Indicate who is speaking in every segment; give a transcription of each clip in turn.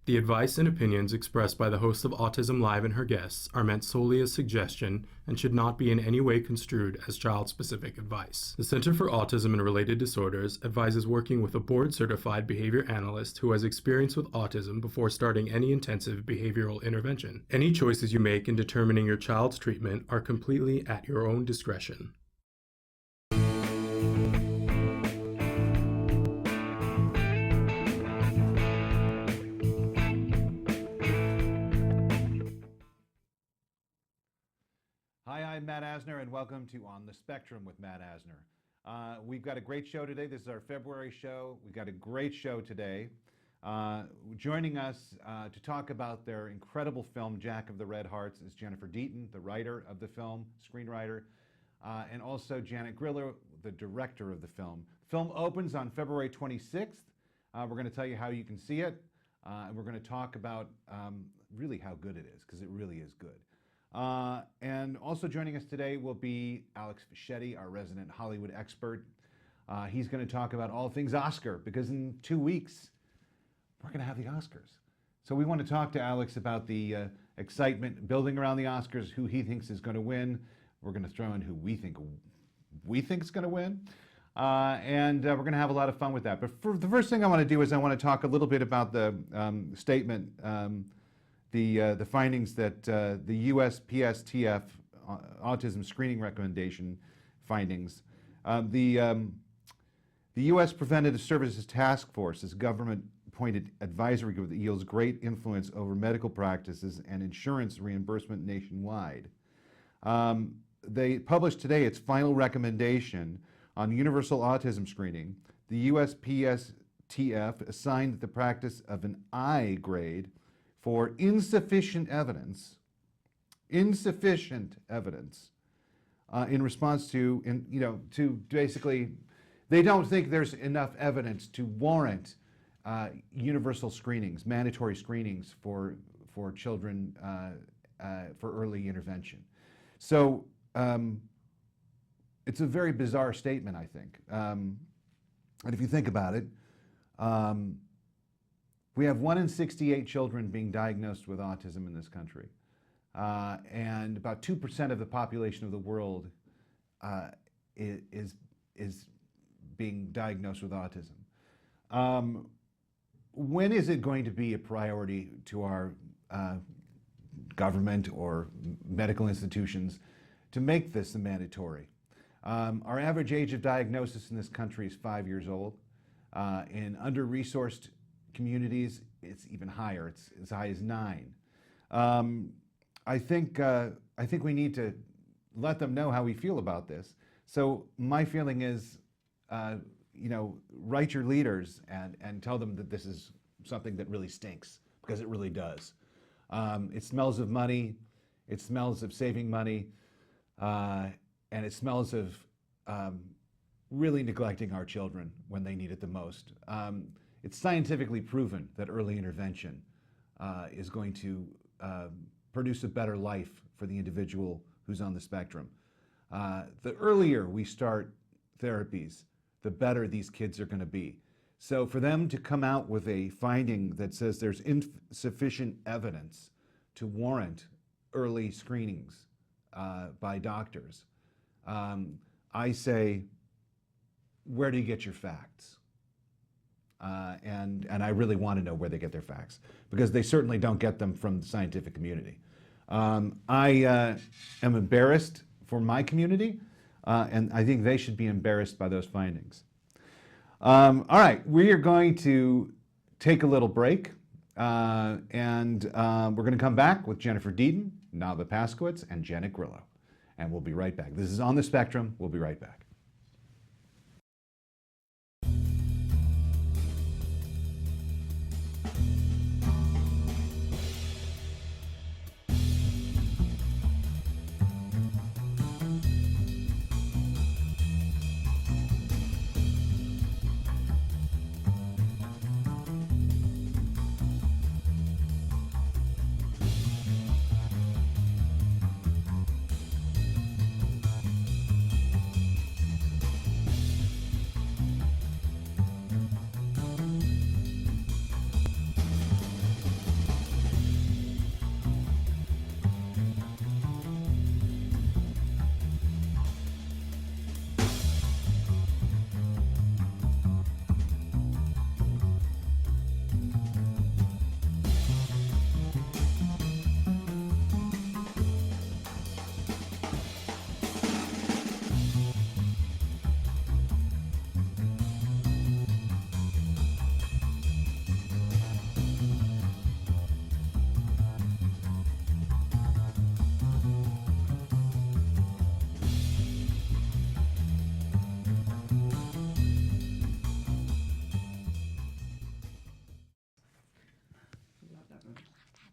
Speaker 1: The advice and opinions expressed by the host of Autism Live and her guests are meant solely as suggestion and should not be in any way construed as child-specific advice. The Center for Autism and Related Disorders advises working with a board-certified behavior analyst who has experience with autism before starting any intensive behavioral intervention. Any choices you make in determining your child's treatment are completely at your own discretion.
Speaker 2: Hi, I'm Matt Asner, and welcome to On the Spectrum with Matt Asner. We've got a great show today. This is our February show. We've got a great show today. Joining us to talk about their incredible film, Jack of the Red Hearts, is Jennifer Deaton, the writer of the film, screenwriter, and also Janet Grillo, the director of the film. The film opens on February 26th. We're going to tell you how you can see it, and we're going to talk about really how good it is, because it really is good. And also joining us today will be Alex Fischetti, our resident Hollywood expert. He's going to talk about all things Oscar, because in 2 weeks, we're going to have the Oscars. So we want to talk to Alex about the excitement building around the Oscars, who he thinks is going to win. We're going to throw in who we think is going to win. And we're going to have a lot of fun with that. But for the first thing I want to do is I want to talk a little bit about the statement, the findings that the USPSTF autism screening recommendation findings. The U.S. Preventative Services Task Force is a government-appointed advisory group that yields great influence over medical practices and insurance reimbursement nationwide. They published today its final recommendation on universal autism screening. The USPSTF assigned the practice of an I grade for insufficient evidence in response to, to basically, they don't think there's enough evidence to warrant universal screenings, mandatory screenings for children for early intervention. So it's a very bizarre statement, I think. And if you think about it, we have 1 in 68 children being diagnosed with autism in this country. And about 2% of the population of the world is being diagnosed with autism. When is it going to be a priority to our government or medical institutions to make this a mandatory? Our average age of diagnosis in this country is 5 years old. In under-resourced communities, it's even higher. It's as high as 9. I think we need to let them know how we feel about this. So my feeling is, write your leaders and tell them that this is something that really stinks, because it really does. It smells of money, it smells of saving money, and it smells of really neglecting our children when they need it the most. It's scientifically proven that early intervention is going to produce a better life for the individual who's on the spectrum. The earlier we start therapies, the better these kids are going to be. So for them to come out with a finding that says there's insufficient evidence to warrant early screenings by doctors, I say, where do you get your facts? And I really want to know where they get their facts, because they certainly don't get them from the scientific community. I am embarrassed for my community, and I think they should be embarrassed by those findings. All right, we are going to take a little break, and we're going to come back with Jennifer Deaton, Nava Paskowitz, and Janet Grillo. And we'll be right back. This is On the Spectrum. We'll be right back.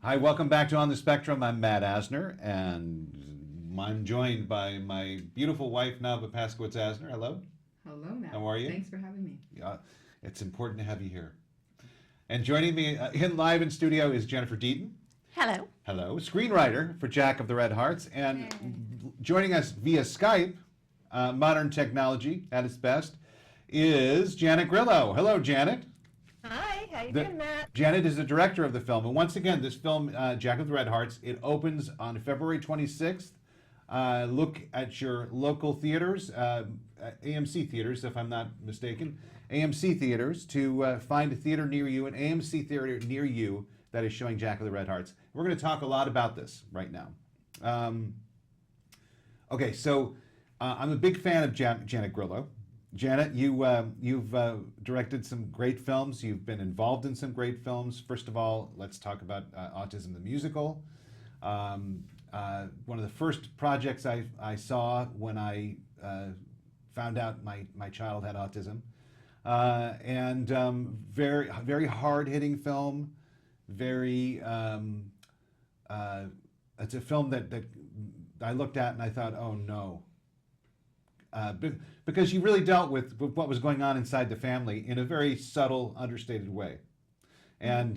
Speaker 2: Hi, welcome back to On the Spectrum. I'm Matt Asner, and I'm joined by my beautiful wife, Nava Paskowitz-Asner. Hello.
Speaker 3: Hello, Matt.
Speaker 2: How are you?
Speaker 3: Thanks for having me.
Speaker 2: It's important to have you here. And joining me live in studio is Jennifer Deaton.
Speaker 4: Hello.
Speaker 2: Hello. Screenwriter for Jack of the Red Hearts. And joining us via Skype, modern technology at its best, is Janet Grillo. Hello, Janet.
Speaker 4: Hi, how you doing, Matt?
Speaker 2: Janet is the director of the film. And once again, this film, Jack of the Red Hearts, it opens on February 26th. Look at your local theaters, AMC theaters, if I'm not mistaken, AMC theaters, to find a theater near you, an AMC theater near you that is showing Jack of the Red Hearts. We're going to talk a lot about this right now. Okay, so I'm a big fan of Janet Grillo. Janet, you've directed some great films. You've been involved in some great films. First of all, let's talk about Autism the Musical. One of the first projects I saw when I found out my child had autism. And very, very hard-hitting film. Very, it's a film that I looked at and I thought, oh no. Because you really dealt with what was going on inside the family in a very subtle, understated way. And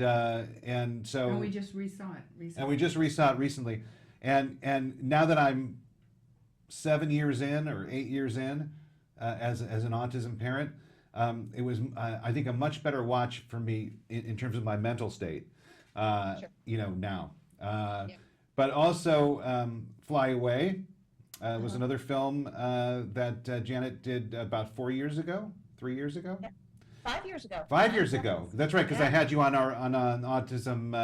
Speaker 2: so...
Speaker 3: And we just resaw it recently.
Speaker 2: And we just resaw it recently. And now that I'm 7 years in or 8 years in as an autism parent, it was, I think, a much better watch for me in terms of my mental state,
Speaker 4: Sure.
Speaker 2: Now.
Speaker 4: Yeah.
Speaker 2: But also Fly Away was another film that Janet did about 4 years ago, 3 years ago?
Speaker 4: Yeah. 5 years ago.
Speaker 2: 5 years ago. That's right, because I
Speaker 4: Yeah.
Speaker 2: had you on Autism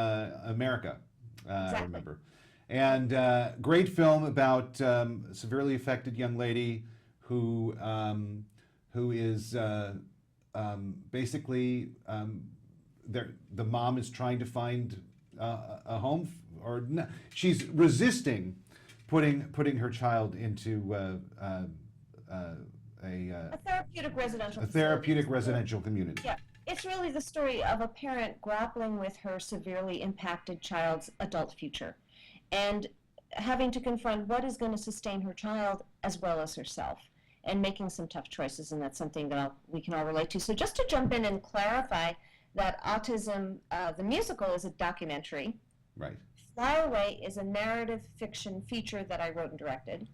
Speaker 2: America, I
Speaker 4: Exactly.
Speaker 2: remember. And great film about a severely affected young lady who is basically the mom is trying to find a home, she's resisting putting her child into
Speaker 4: A therapeutic residential
Speaker 2: a
Speaker 4: facility.
Speaker 2: therapeutic residential community.
Speaker 4: Yeah. It's really the story of a parent grappling with her severely impacted child's adult future and having to confront what is going to sustain her child as well as herself and making some tough choices, and that's something that we can all relate to. So just to jump in and clarify that Autism, the musical, is a documentary.
Speaker 2: Right.
Speaker 4: Fly Away is a narrative fiction feature that I wrote and directed.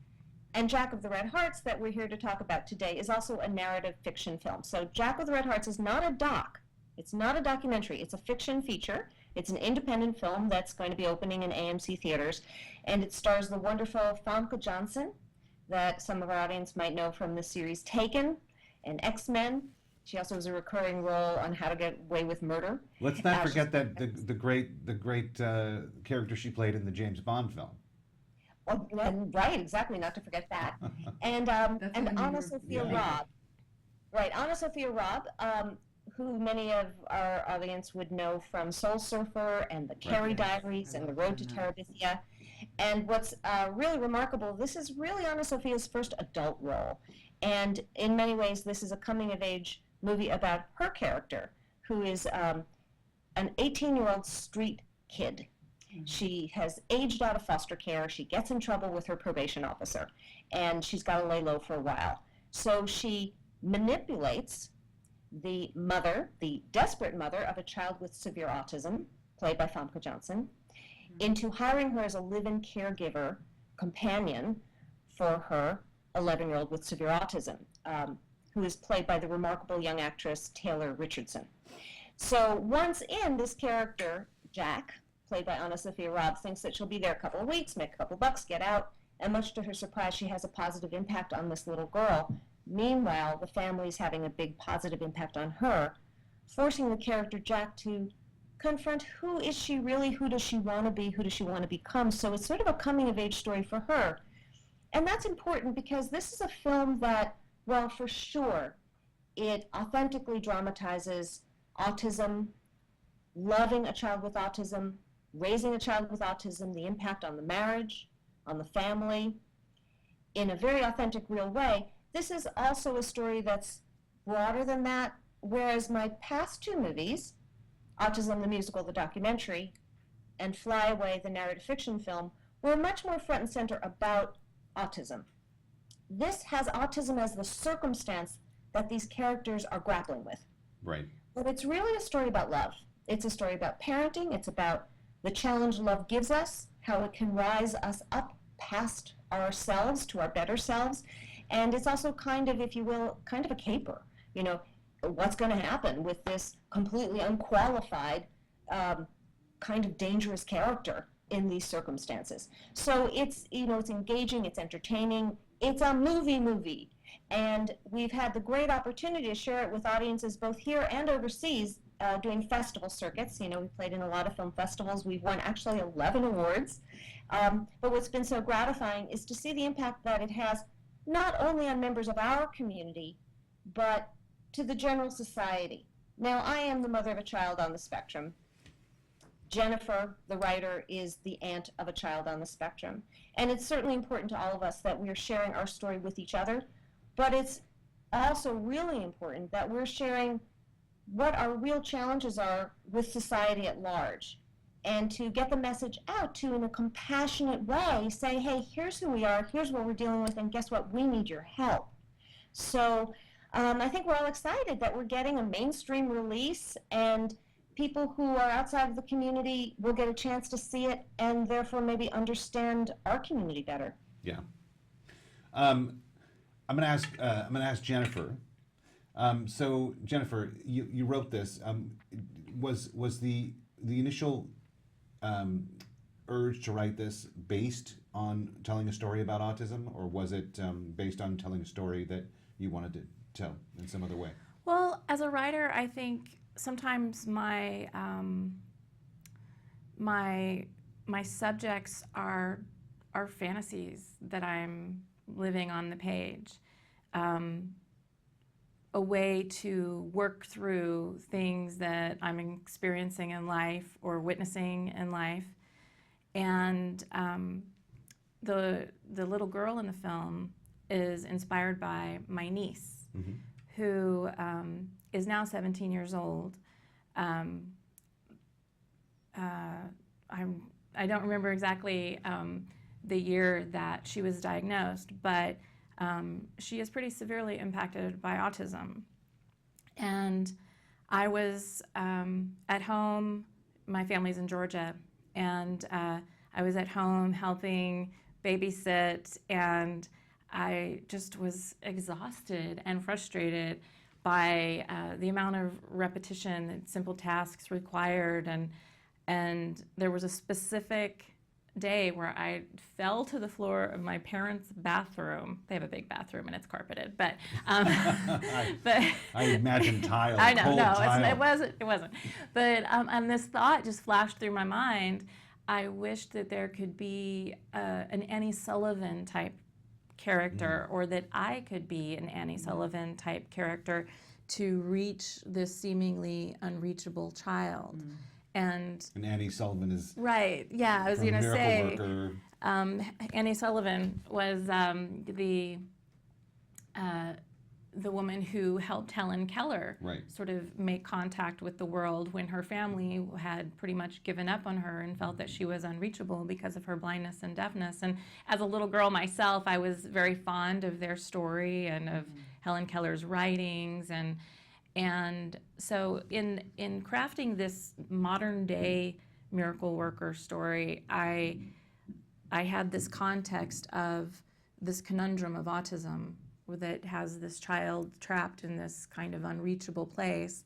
Speaker 4: And Jack of the Red Hearts, that we're here to talk about today, is also a narrative fiction film. So Jack of the Red Hearts is not a doc. It's not a documentary. It's a fiction feature. It's an independent film that's going to be opening in AMC theaters. And it stars the wonderful Famke Janssen, that some of our audience might know from the series Taken and X-Men. She also has a recurring role on How to Get Away with Murder.
Speaker 2: Let's not forget that the great character she played in the James Bond film.
Speaker 4: Oh, and right, exactly, not to forget that. And
Speaker 3: That's
Speaker 4: and
Speaker 3: when you
Speaker 4: Anna
Speaker 3: were-
Speaker 4: Sophia
Speaker 2: Yeah.
Speaker 4: Robb. Right, Anna Sophia Robb, who many of our audience would know from Soul Surfer and the Carrie Diaries and The Road to Terabithia. And what's really remarkable, this is really Anna Sophia's first adult role. And in many ways, this is a coming-of-age movie about her character, who is an 18-year-old street kid. She has aged out of foster care. She gets in trouble with her probation officer, and she's got to lay low for a while. So she manipulates the mother, the desperate mother of a child with severe autism, played by Famke Janssen, into hiring her as a live-in caregiver companion for her 11-year-old with severe autism, who is played by the remarkable young actress Taylor Richardson. So once in, this character, Jack, played by Anna Sophia Robb, thinks that she'll be there a couple of weeks, make a couple bucks, get out, and much to her surprise, she has a positive impact on this little girl. Meanwhile, the family's having a big positive impact on her, forcing the character Jack to confront who is she really, who does she want to be, who does she want to become. So it's sort of a coming-of-age story for her. And that's important because this is a film that, well, for sure, it authentically dramatizes autism, loving a child with autism, raising a child with autism, the impact on the marriage, on the family, in a very authentic, real way. This is also a story that's broader than that, whereas my past two movies, Autism the Musical, the documentary, and Fly Away, the narrative fiction film, were much more front and center about autism. This has autism as the circumstance that these characters are grappling with.
Speaker 2: Right.
Speaker 4: But it's really a story about love. It's a story about parenting. It's about the challenge love gives us, how it can rise us up past ourselves to our better selves. And it's also kind of, if you will, kind of a caper. You know, what's going to happen with this completely unqualified, kind of dangerous character in these circumstances. So it's, you know, it's engaging, it's entertaining, it's a movie. And we've had the great opportunity to share it with audiences both here and overseas, doing festival circuits. You know, we played in a lot of film festivals. We've won actually 11 awards. But what's been so gratifying is to see the impact that it has not only on members of our community, but to the general society. Now, I am the mother of a child on the spectrum. Jennifer, the writer, is the aunt of a child on the spectrum. And it's certainly important to all of us that we're sharing our story with each other, but it's also really important that we're sharing what our real challenges are with society at large, and to get the message out to, in a compassionate way, say, hey, here's who we are, here's what we're dealing with, and guess what, we need your help. So I think we're all excited that we're getting a mainstream release, and people who are outside of the community will get a chance to see it and therefore maybe understand our community better.
Speaker 2: Yeah. I'm going to ask Jennifer. So Jennifer, you wrote this. Was the initial urge to write this based on telling a story about autism, or was it based on telling a story that you wanted to tell in some other way?
Speaker 5: Well, as a writer, I think sometimes my subjects are fantasies that I'm living on the page. A way to work through things that I'm experiencing in life or witnessing in life. And the little girl in the film is inspired by my niece, mm-hmm. who is now 17 years old. I don't remember exactly the year that she was diagnosed, but she is pretty severely impacted by autism. And I was at home, my family's in Georgia, and I was at home helping babysit, and I just was exhausted and frustrated by the amount of repetition that simple tasks required. And there was a specific day where I fell to the floor of my parents' bathroom. They have a big bathroom and it's carpeted, but
Speaker 2: I imagine tile.
Speaker 5: I know,
Speaker 2: cold
Speaker 5: no,
Speaker 2: tile.
Speaker 5: It wasn't. But and this thought just flashed through my mind. I wished that there could be an Annie Sullivan type character, or that I could be an Annie Sullivan type character to reach this seemingly unreachable child. And Annie
Speaker 2: Sullivan is
Speaker 5: right. Yeah, I was going to say
Speaker 2: Worker.
Speaker 5: Annie Sullivan was the woman who helped Helen Keller sort of make contact with the world when her family had pretty much given up on her and felt that she was unreachable because of her blindness and deafness. And as a little girl myself, I was very fond of their story and of Helen Keller's writings. And so in crafting this modern day miracle worker story, I had this context of this conundrum of autism that has this child trapped in this kind of unreachable place.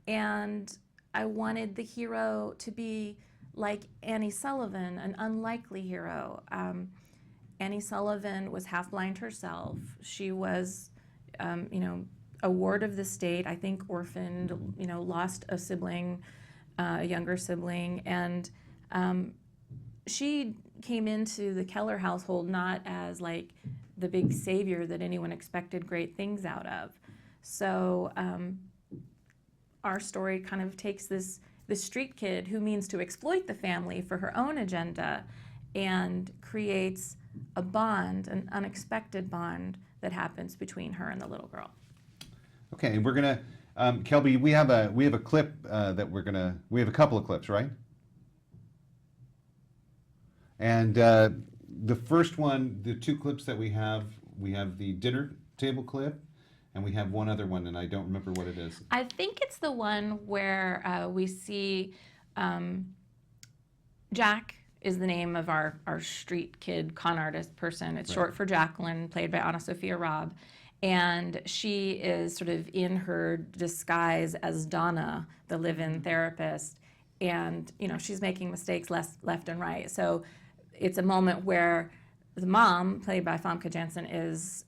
Speaker 5: And I wanted the hero to be like Annie Sullivan, an unlikely hero. Annie Sullivan was half blind herself. She was, a ward of the state, I think orphaned, lost a sibling, a younger sibling. And she came into the Keller household not as like the big savior that anyone expected great things out of. So our story kind of takes this street kid who means to exploit the family for her own agenda and creates a bond, an unexpected bond that happens between her and the little girl.
Speaker 2: Okay, and we're gonna, Kelby, we have a clip that we have a couple of clips, right? And the first one, the two clips that we have the dinner table clip, and we have one other one, and I don't remember what it is.
Speaker 5: I think it's the one where we see Jack is the name of our street kid con artist person. It's short for Jacqueline, played by Anna Sophia Robb. And she is sort of in her disguise as Donna, the live-in therapist. And, you know, she's making mistakes left and right. So it's a moment where the mom, played by Famke Janssen, is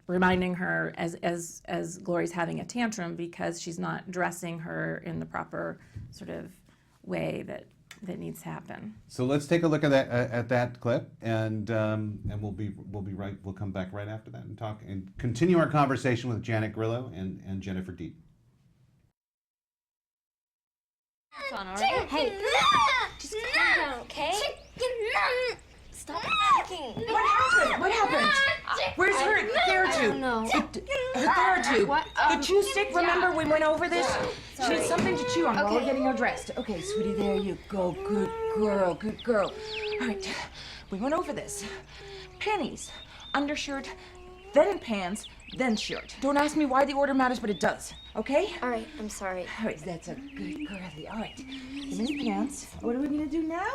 Speaker 5: reminding her as Glory's having a tantrum because she's not dressing her in the proper sort of way that needs to happen.
Speaker 2: So let's take a look at that clip, and we'll be right. We'll come back right after that and talk and continue our conversation with Janet Grillo and Jennifer Deep.
Speaker 6: Hey, just calm down, okay? Stop talking.
Speaker 3: What happened? Where's her therapy?
Speaker 6: No.
Speaker 3: Her therapy. The chew stick, remember we went over this? She needs something to chew on while we're getting her dressed. Okay, sweetie, there you go. Good girl, good girl. All right, we went over this. Panties, undershirt, then pants, then shirt. Don't ask me why the order matters, but it does, okay?
Speaker 6: All right, I'm sorry.
Speaker 3: All right, that's a good girlie. All right, give me the pants. What are we gonna do now?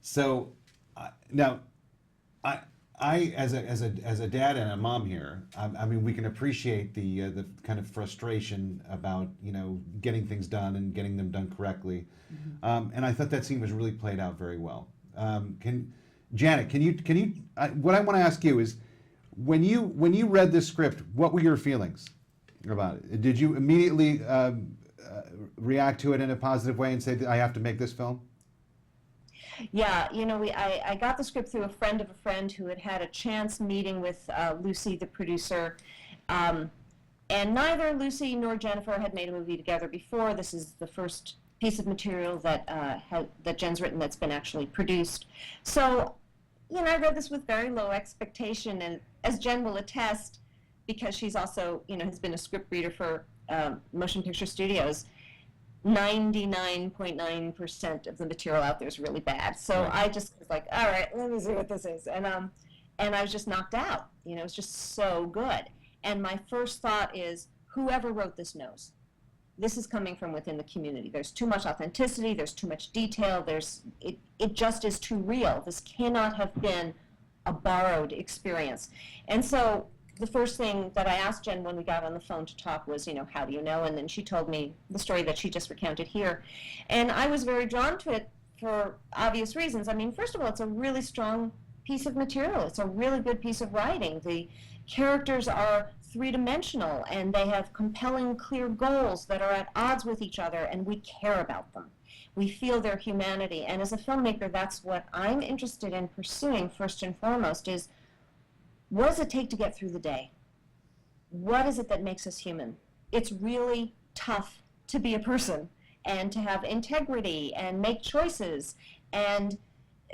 Speaker 2: So now, I as a dad and a mom here, I mean, we can appreciate the kind of frustration about getting things done and getting them done correctly, and I thought that scene was really played out very well. Janet, can you? What I want to ask you is, when you read this script, what were your feelings about it? Did you immediately react to it in a positive way and say, I have to make this film?
Speaker 4: Yeah, I got the script through a friend of a friend who had had a chance meeting with Lucy, the producer, and neither Lucy nor Jennifer had made a movie together before. This is the first piece of material that that Jen's written that's been actually produced. So, I read this with very low expectation, and as Jen will attest, because she's also, has been a script reader for Motion Picture Studios, 99.9% of the material out there is really bad. So I just was like, all right, let me see what this is. And I was just knocked out. It's just so good. And my first thought is, whoever wrote this knows. This is coming from within the community. There's too much authenticity. There's too much detail. It just is too real. This cannot have been a borrowed experience. And so the first thing that I asked Jen when we got on the phone to talk was, how do you know? And then she told me the story that she just recounted here. And I was very drawn to it for obvious reasons. I mean, first of all, it's a really strong piece of material. It's a really good piece of writing. The characters are three-dimensional, and they have compelling, clear goals that are at odds with each other, and we care about them. We feel their humanity. And as a filmmaker, that's what I'm interested in pursuing first and foremost is, what does it take to get through the day? What is it that makes us human? It's really tough to be a person and to have integrity and make choices and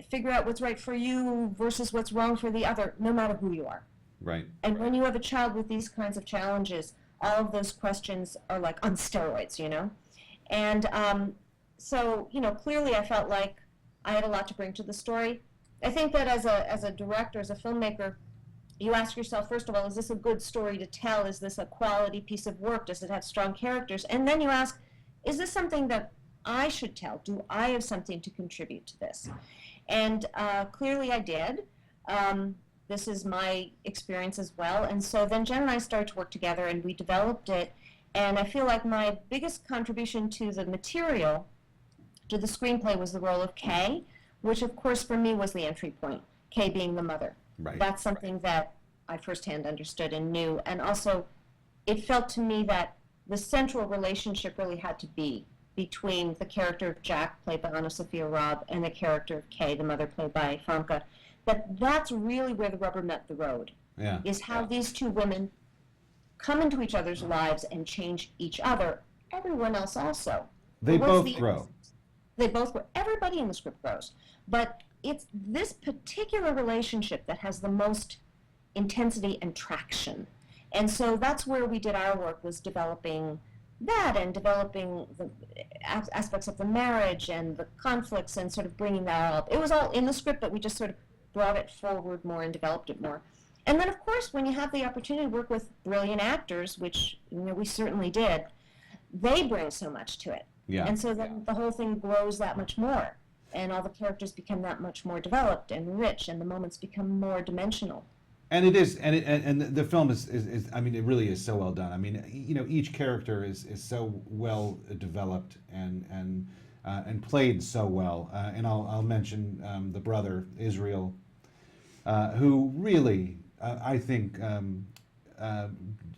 Speaker 4: figure out what's right for you versus what's wrong for the other, no matter who you are.
Speaker 2: Right.
Speaker 4: And when you have a child with these kinds of challenges, all of those questions are like on steroids, And so, clearly I felt like I had a lot to bring to the story. I think that as a director, as a filmmaker, you ask yourself, first of all, is this a good story to tell? Is this a quality piece of work? Does it have strong characters? And then you ask, is this something that I should tell? Do I have something to contribute to this? And clearly I did. This is my experience as well. And so then Jen and I started to work together, and we developed it. And I feel like my biggest contribution to the material, to the screenplay, was the role of Kay, which of course for me was the entry point, Kay being the mother.
Speaker 2: Right.
Speaker 4: That's something that I firsthand understood and knew. And also, it felt to me that the central relationship really had to be between the character of Jack, played by Anna Sophia Robb, and the character of Kay, the mother, played by Famke. That's really where the rubber met the road.
Speaker 2: Yeah.
Speaker 4: Is how these two women come into each other's lives and change each other. Everyone else also.
Speaker 2: They both grow.
Speaker 4: They both grow. Everybody in the script grows. But it's this particular relationship that has the most intensity and traction. And so that's where we did our work, was developing that and developing the aspects of the marriage and the conflicts and sort of bringing that up. It was all in the script, but we just sort of brought it forward more and developed it more. And then, of course, when you have the opportunity to work with brilliant actors, which we certainly did, they bring so much to it.
Speaker 2: Yeah.
Speaker 4: And so then the whole thing grows that much more, and all the characters become that much more developed and rich, and the moments become more dimensional.
Speaker 2: And it is, and the film is, I mean, it really is so well done. I mean, each character is so well developed and played so well. And I'll mention the brother Israel, who really, I think,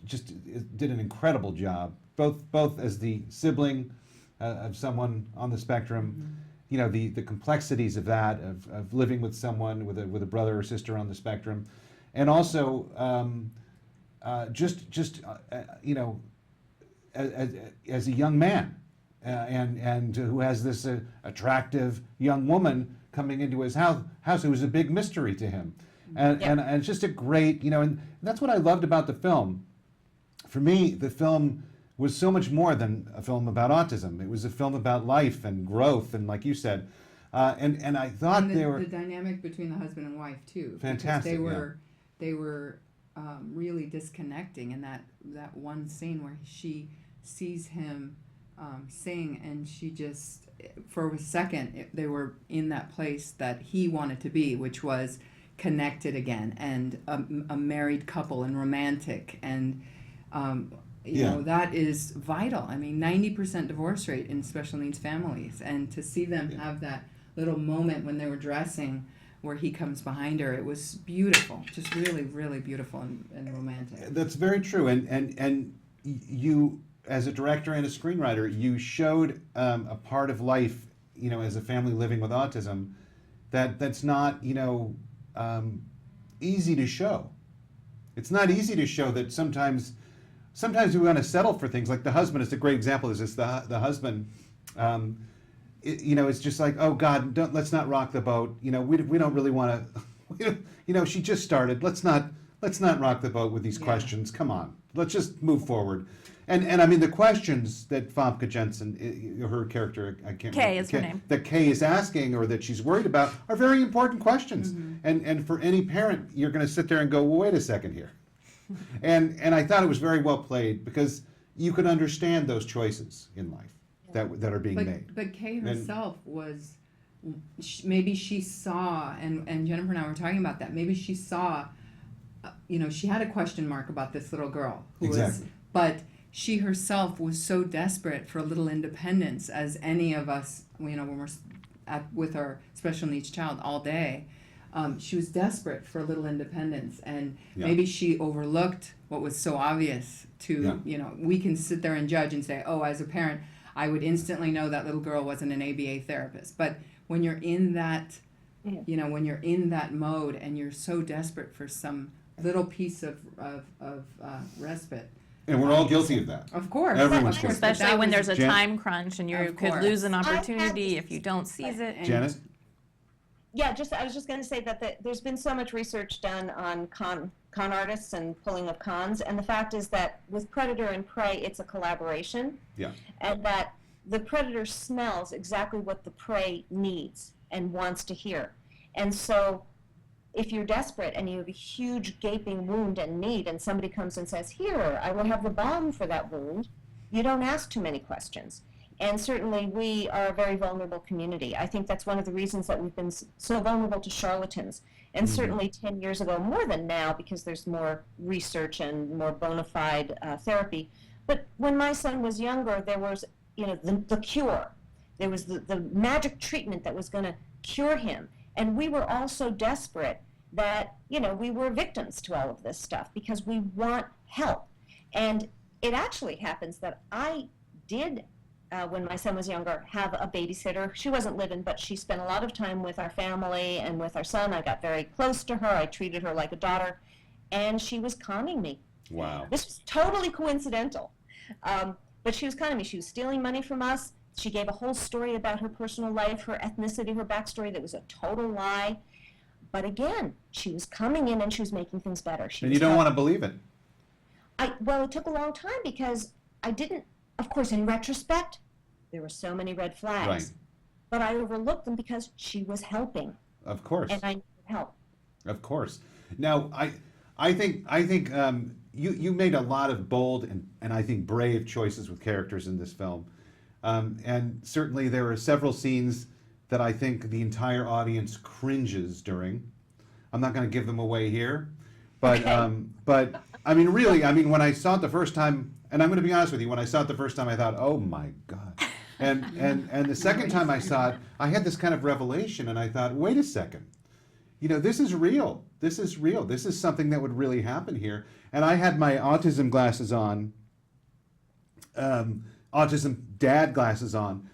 Speaker 2: just did an incredible job, both as the sibling of someone on the spectrum. The complexities of that, of living with someone with a brother or sister on the spectrum. And also, as a young man, and who has this attractive young woman coming into his house, it was a big mystery to him, and it's just a great, and that's what I loved about the film. For me, the film was so much more than a film about autism. It was a film about life and growth, and like you said, and I thought
Speaker 7: the dynamic between the husband and wife too.
Speaker 2: Fantastic.
Speaker 7: They were really disconnecting in that one scene where she sees him sing, and she just, for a second, they were in that place that he wanted to be, which was connected again, and a married couple and romantic, and that is vital. I mean, 90% divorce rate in special needs families, and to see them have that little moment when they were dressing, where he comes behind her, it was beautiful, just really, really beautiful and romantic.
Speaker 2: That's very true, and you, as a director and a screenwriter, you showed a part of life, as a family living with autism, that's not, easy to show. It's not easy to show that sometimes we want to settle for things. Like the husband is a great example. Is this the husband? It's just like, oh God, let's not rock the boat. We don't really want to. She just started. Let's not rock the boat with these questions. Come on, let's just move forward. And I mean the questions that Famke Jensen, her character, I can't.
Speaker 5: Kay is her name.
Speaker 2: That Kay is asking, or that she's worried about, are very important questions. Mm-hmm. And for any parent, you're going to sit there and go, well, wait a second here. and I thought it was very well played, because you could understand those choices in life that are being made.
Speaker 7: But Kay herself was, maybe she saw, and Jennifer and I were talking about that, maybe she saw, she had a question mark about this little girl who was, but she herself was so desperate for a little independence, as any of us, when we're with our special needs child all day, she was desperate for a little independence, and maybe she overlooked what was so obvious to, we can sit there and judge and say, oh, as a parent, I would instantly know that little girl wasn't an ABA therapist. But when you're in that, when you're in that mode and you're so desperate for some little piece of respite.
Speaker 2: And we're all guilty of that.
Speaker 7: Of course.
Speaker 2: Everyone's guilty.
Speaker 5: Especially when there's a time crunch and you could lose an opportunity if you don't seize it.
Speaker 2: Janet?
Speaker 4: Yeah, I was just going to say that there's been so much research done on con artists and pulling of cons, and the fact is that with predator and prey, it's a collaboration.
Speaker 2: Yeah.
Speaker 4: And that the predator smells exactly what the prey needs and wants to hear. And so if you're desperate and you have a huge gaping wound and need, and somebody comes and says, here, I will have the balm for that wound, you don't ask too many questions. And certainly we are a very vulnerable community. I think that's one of the reasons that we've been so vulnerable to charlatans. And certainly 10 years ago, more than now, because there's more research and more bona fide therapy. But when my son was younger, there was, the cure. There was the magic treatment that was going to cure him. And we were all so desperate that, we were victims to all of this stuff because we want help. And it actually happens that I did, when my son was younger, have a babysitter. She wasn't living, but she spent a lot of time with our family and with our son. I got very close to her. I treated her like a daughter, and she was calming me.
Speaker 2: Wow.
Speaker 4: This was totally coincidental. But she was calming me. She was stealing money from us. She gave a whole story about her personal life, her ethnicity, her backstory that was a total lie. But again, she was coming in and she was making things better.
Speaker 2: And you don't want to believe it.
Speaker 4: Well, it took a long time because I didn't, of course, in retrospect, there were so many red flags.
Speaker 2: Right.
Speaker 4: But I overlooked them because she was helping.
Speaker 2: Of course.
Speaker 4: And I needed help.
Speaker 2: Of course. Now, I think you made a lot of bold and I think brave choices with characters in this film, and certainly there are several scenes that I think the entire audience cringes during. I'm not going to give them away here, but
Speaker 4: Okay.
Speaker 2: but I mean, really, I mean, when I saw it the first time, and I'm going to be honest with you, when I saw it the first time, I thought, oh my God. And the second time I saw it, I had this kind of revelation, and I thought, wait a second. You know, this is real. This is real. This is something that would really happen here. And I had my autism glasses on, autism dad glasses on,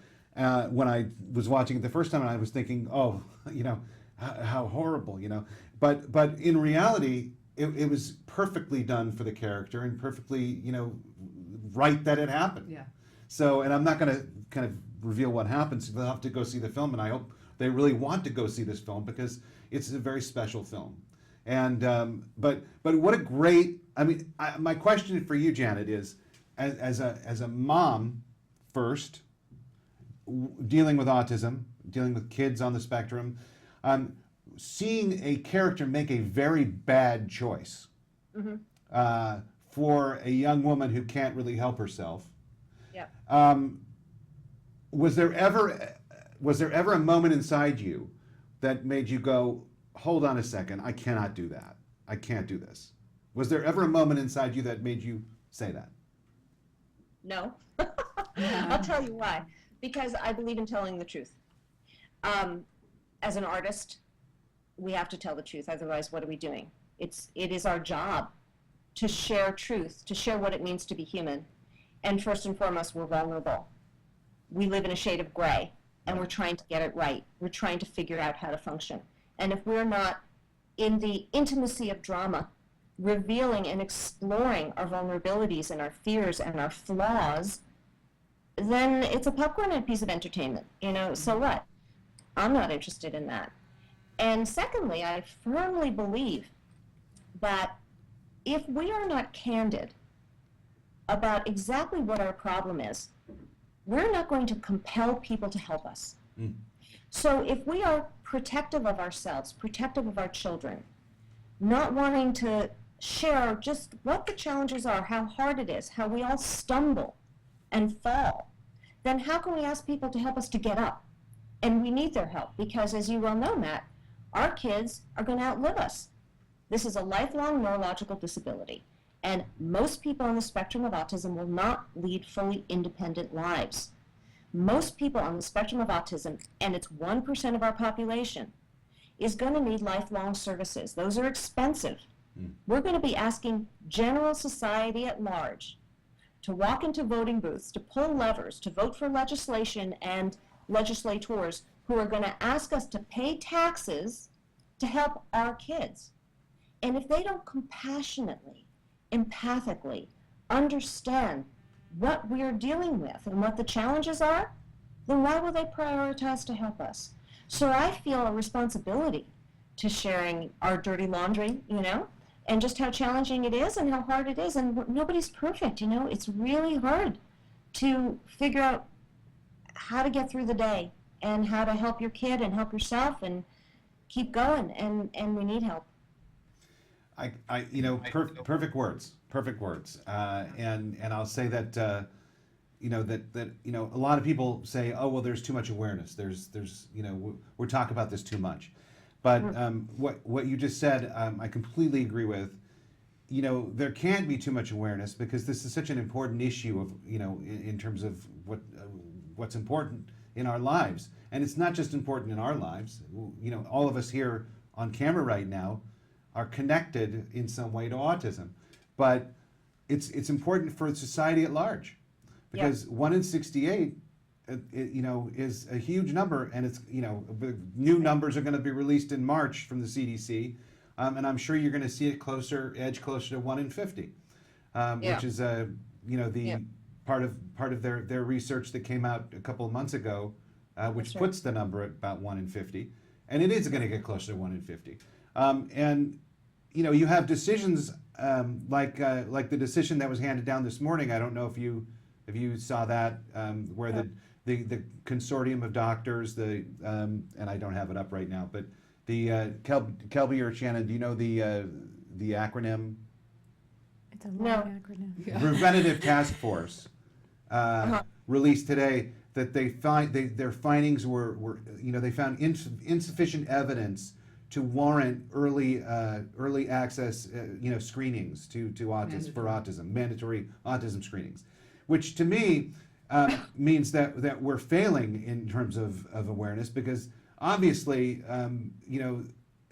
Speaker 2: when I was watching it the first time, and I was thinking, oh, you know, how horrible, you know. But in reality, it was perfectly done for the character and perfectly, you know, right that it happened.
Speaker 7: Yeah.
Speaker 2: So, and I'm not going to kind of reveal what happens. They'll have to go see the film, and I hope they really want to go see this film because it's a very special film. And but what a great! I mean, my question for you, Janet, is as a mom first, dealing with autism, dealing with kids on the spectrum, seeing a character make a very bad choice for a young woman who can't really help herself.
Speaker 4: Yeah.
Speaker 2: Was there ever a moment inside you that made you go, hold on a second, I cannot do that. I can't do this. Was there ever a moment inside you that made you say that?
Speaker 4: No. I'll tell you why. Because I believe in telling the truth. As an artist, we have to tell the truth. Otherwise, what are we doing? It is our job to share truth, to share what it means to be human. And first and foremost, we're vulnerable. We live in a shade of gray, and we're trying to get it right. We're trying to figure out how to function. And if we're not in the intimacy of drama, revealing and exploring our vulnerabilities and our fears and our flaws, then it's a popcorn piece of entertainment, you know, so what? I'm not interested in that. And secondly, I firmly believe that if we are not candid about exactly what our problem is, we're not going to compel people to help us. So if we are protective of ourselves, protective of our children, not wanting to share just what the challenges are, how hard it is, how we all stumble and fall, then how can we ask people to help us to get up? And we need their help because, as you well know, Matt, our kids are going to outlive us. This is a lifelong neurological disability, and most people on the spectrum of autism will not lead fully independent lives. Most people on the spectrum of autism, and it's 1% of our population, is going to need lifelong services. Those are expensive. We're going to be asking general society at large to walk into voting booths, to pull levers, to vote for legislation and legislators who are going to ask us to pay taxes to help our kids. And if they don't compassionately, empathically understand what we are dealing with and what the challenges are, then why will they prioritize to help us? So I feel a responsibility to sharing our dirty laundry, you know, and just how challenging it is and how hard it is. And nobody's perfect, you know. It's really hard to figure out how to get through the day and how to help your kid and help yourself and keep going. And we need help.
Speaker 2: You know, perfect words, and I'll say that, you know, that you know, a lot of people say, oh well, there's too much awareness. There's you know, we're talking about this too much, but what you just said, I completely agree with. You know, there can't be too much awareness because this is such an important issue of, you know, in terms of what's important in our lives, and it's not just important in our lives. You know, all of us here on camera right now are connected in some way to autism, but it's important for society at large, because 1 in 68, you know, is a huge number, and it's, you know, new numbers are going to be released in March from the CDC, and I'm sure you're going to see it edge closer to 1 in 50, which is you know, the part of their research that came out a couple of months ago, which puts the number at about 1 in 50, and it is going to get closer to 1 in 50. And, you know, you have decisions like the decision that was handed down this morning. I don't know if you saw that, where the consortium of doctors, and I don't have it up right now, but the Kelby or Shannon, do you know the acronym?
Speaker 5: It's a long acronym.
Speaker 2: Preventative Task Force released today that their findings were they found insufficient evidence to warrant early access screenings to autism for autism, mandatory autism screenings, which to me means that we're failing in terms of awareness, because obviously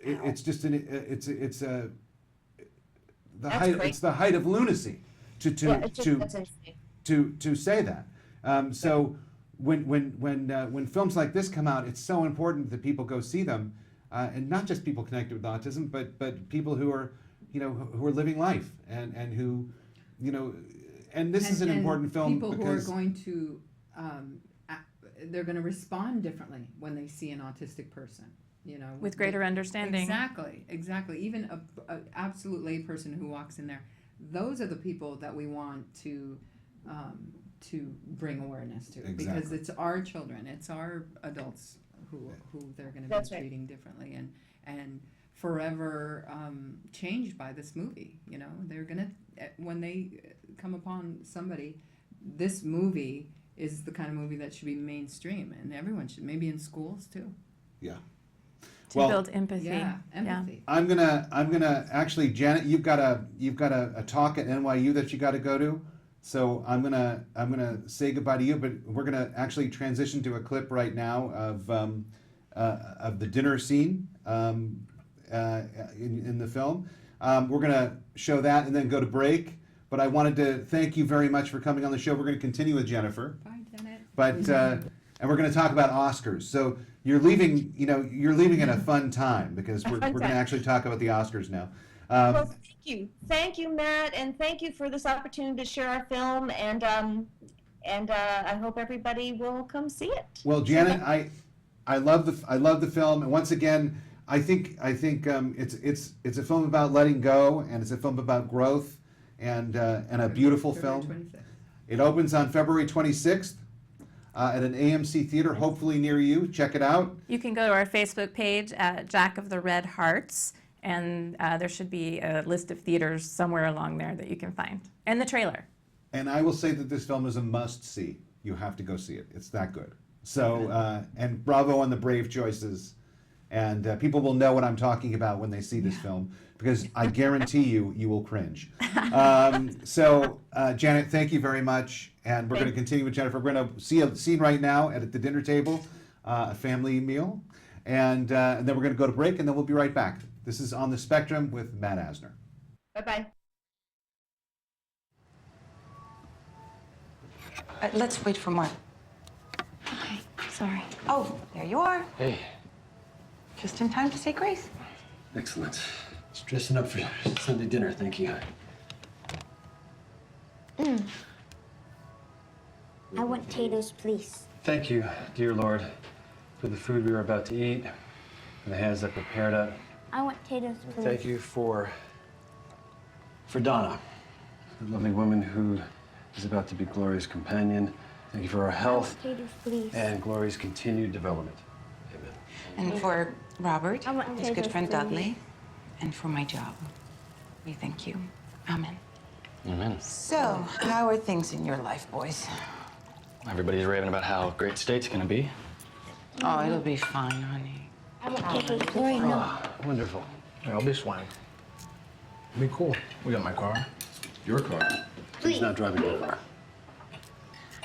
Speaker 2: it's just the height of lunacy to say that. So when films like this come out, it's so important that people go see them, and not just people connected with autism, but people who are living life and who and this is an important film
Speaker 7: people
Speaker 2: because
Speaker 7: who are going to they're going to respond differently when they see an autistic person.
Speaker 5: With greater understanding.
Speaker 7: Exactly. Even a absolute lay person who walks in there, those are the people that we want to bring awareness to, because it's our children, it's our adults who they're going to be treating differently and forever changed by this movie. They're going to, when they come upon somebody, this movie is the kind of movie that should be mainstream, and everyone should, maybe in schools too.
Speaker 2: Yeah.
Speaker 5: To build empathy.
Speaker 7: Yeah, empathy.
Speaker 2: Yeah. I'm gonna actually, Janet, you've got a talk at NYU that you got to go to, so I'm gonna say goodbye to you, but we're gonna actually transition to a clip right now of the dinner scene in the film. We're gonna show that and then go to break. But I wanted to thank you very much for coming on the show. We're going to continue with Jennifer.
Speaker 7: Bye, Janet.
Speaker 2: But and we're going to talk about Oscars. So you're leaving at a fun time, because we're going to actually talk about the Oscars now.
Speaker 4: Well, thank you, Matt, and thank you for this opportunity to share our film. And I hope everybody will come see it.
Speaker 2: Well, Janet, I love the film, and once again, I think it's a film about letting go, and it's a film about growth. And a beautiful film.
Speaker 7: 26th.
Speaker 2: It opens on February 26th at an AMC theater, hopefully near you. Check it out.
Speaker 5: You can go to our Facebook page at Jack of the Red Hearts, and there should be a list of theaters somewhere along there that you can find, and the trailer.
Speaker 2: And I will say that this film is a must-see. You have to go see it. It's that good. So, and bravo on the brave choices. And people will know what I'm talking about when they see this film, because I guarantee you will cringe. So, Janet, thank you very much. And we're going to continue with Jennifer. We're going to see a scene right now at the dinner table, a family meal. And then we're going to go to break, and then we'll be right back. This is On the Spectrum with Matt Asner.
Speaker 4: Bye-bye.
Speaker 3: Let's wait for Mark.
Speaker 6: Okay, sorry.
Speaker 3: Oh, there you are.
Speaker 8: Hey.
Speaker 3: Just in time to say grace.
Speaker 8: Excellent. Just dressing up for Sunday dinner, thank you.
Speaker 6: I want potatoes, please.
Speaker 8: Thank you, dear Lord, for the food we were about to eat, and the hands that prepared it.
Speaker 6: I want potatoes, please.
Speaker 8: Thank you for Donna, the lovely woman who is about to be Glory's companion. Thank you for our health
Speaker 6: Potatoes, please.
Speaker 8: and Glory's continued development. Amen.
Speaker 3: And for Robert,
Speaker 6: I want
Speaker 3: his good
Speaker 6: potatoes,
Speaker 3: friend
Speaker 6: please.
Speaker 3: Dudley, and for my job. We thank you. Amen.
Speaker 8: Amen.
Speaker 3: So, how are things in your life, boys?
Speaker 9: Everybody's raving about how great State's gonna be.
Speaker 3: Oh, it'll be fine, honey.
Speaker 6: I want potatoes, please. No.
Speaker 9: Oh, wonderful. Yeah, I'll be swine. It'll be cool. We got my car.
Speaker 8: Your car. He's not driving your car.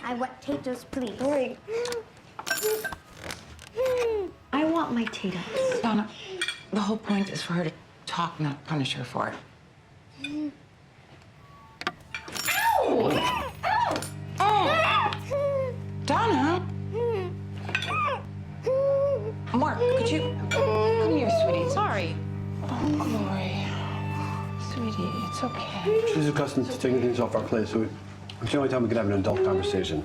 Speaker 6: I want potatoes, please.
Speaker 3: I want my potatoes. Donna, the whole point is for her to talk, not punish her for it. Ow! Oh! Donna! Mark, could you... Come here, sweetie. Sorry. Oh, Glory. Sweetie, it's okay.
Speaker 8: She's accustomed to taking things off our plate, so it's the only time we can have an adult conversation.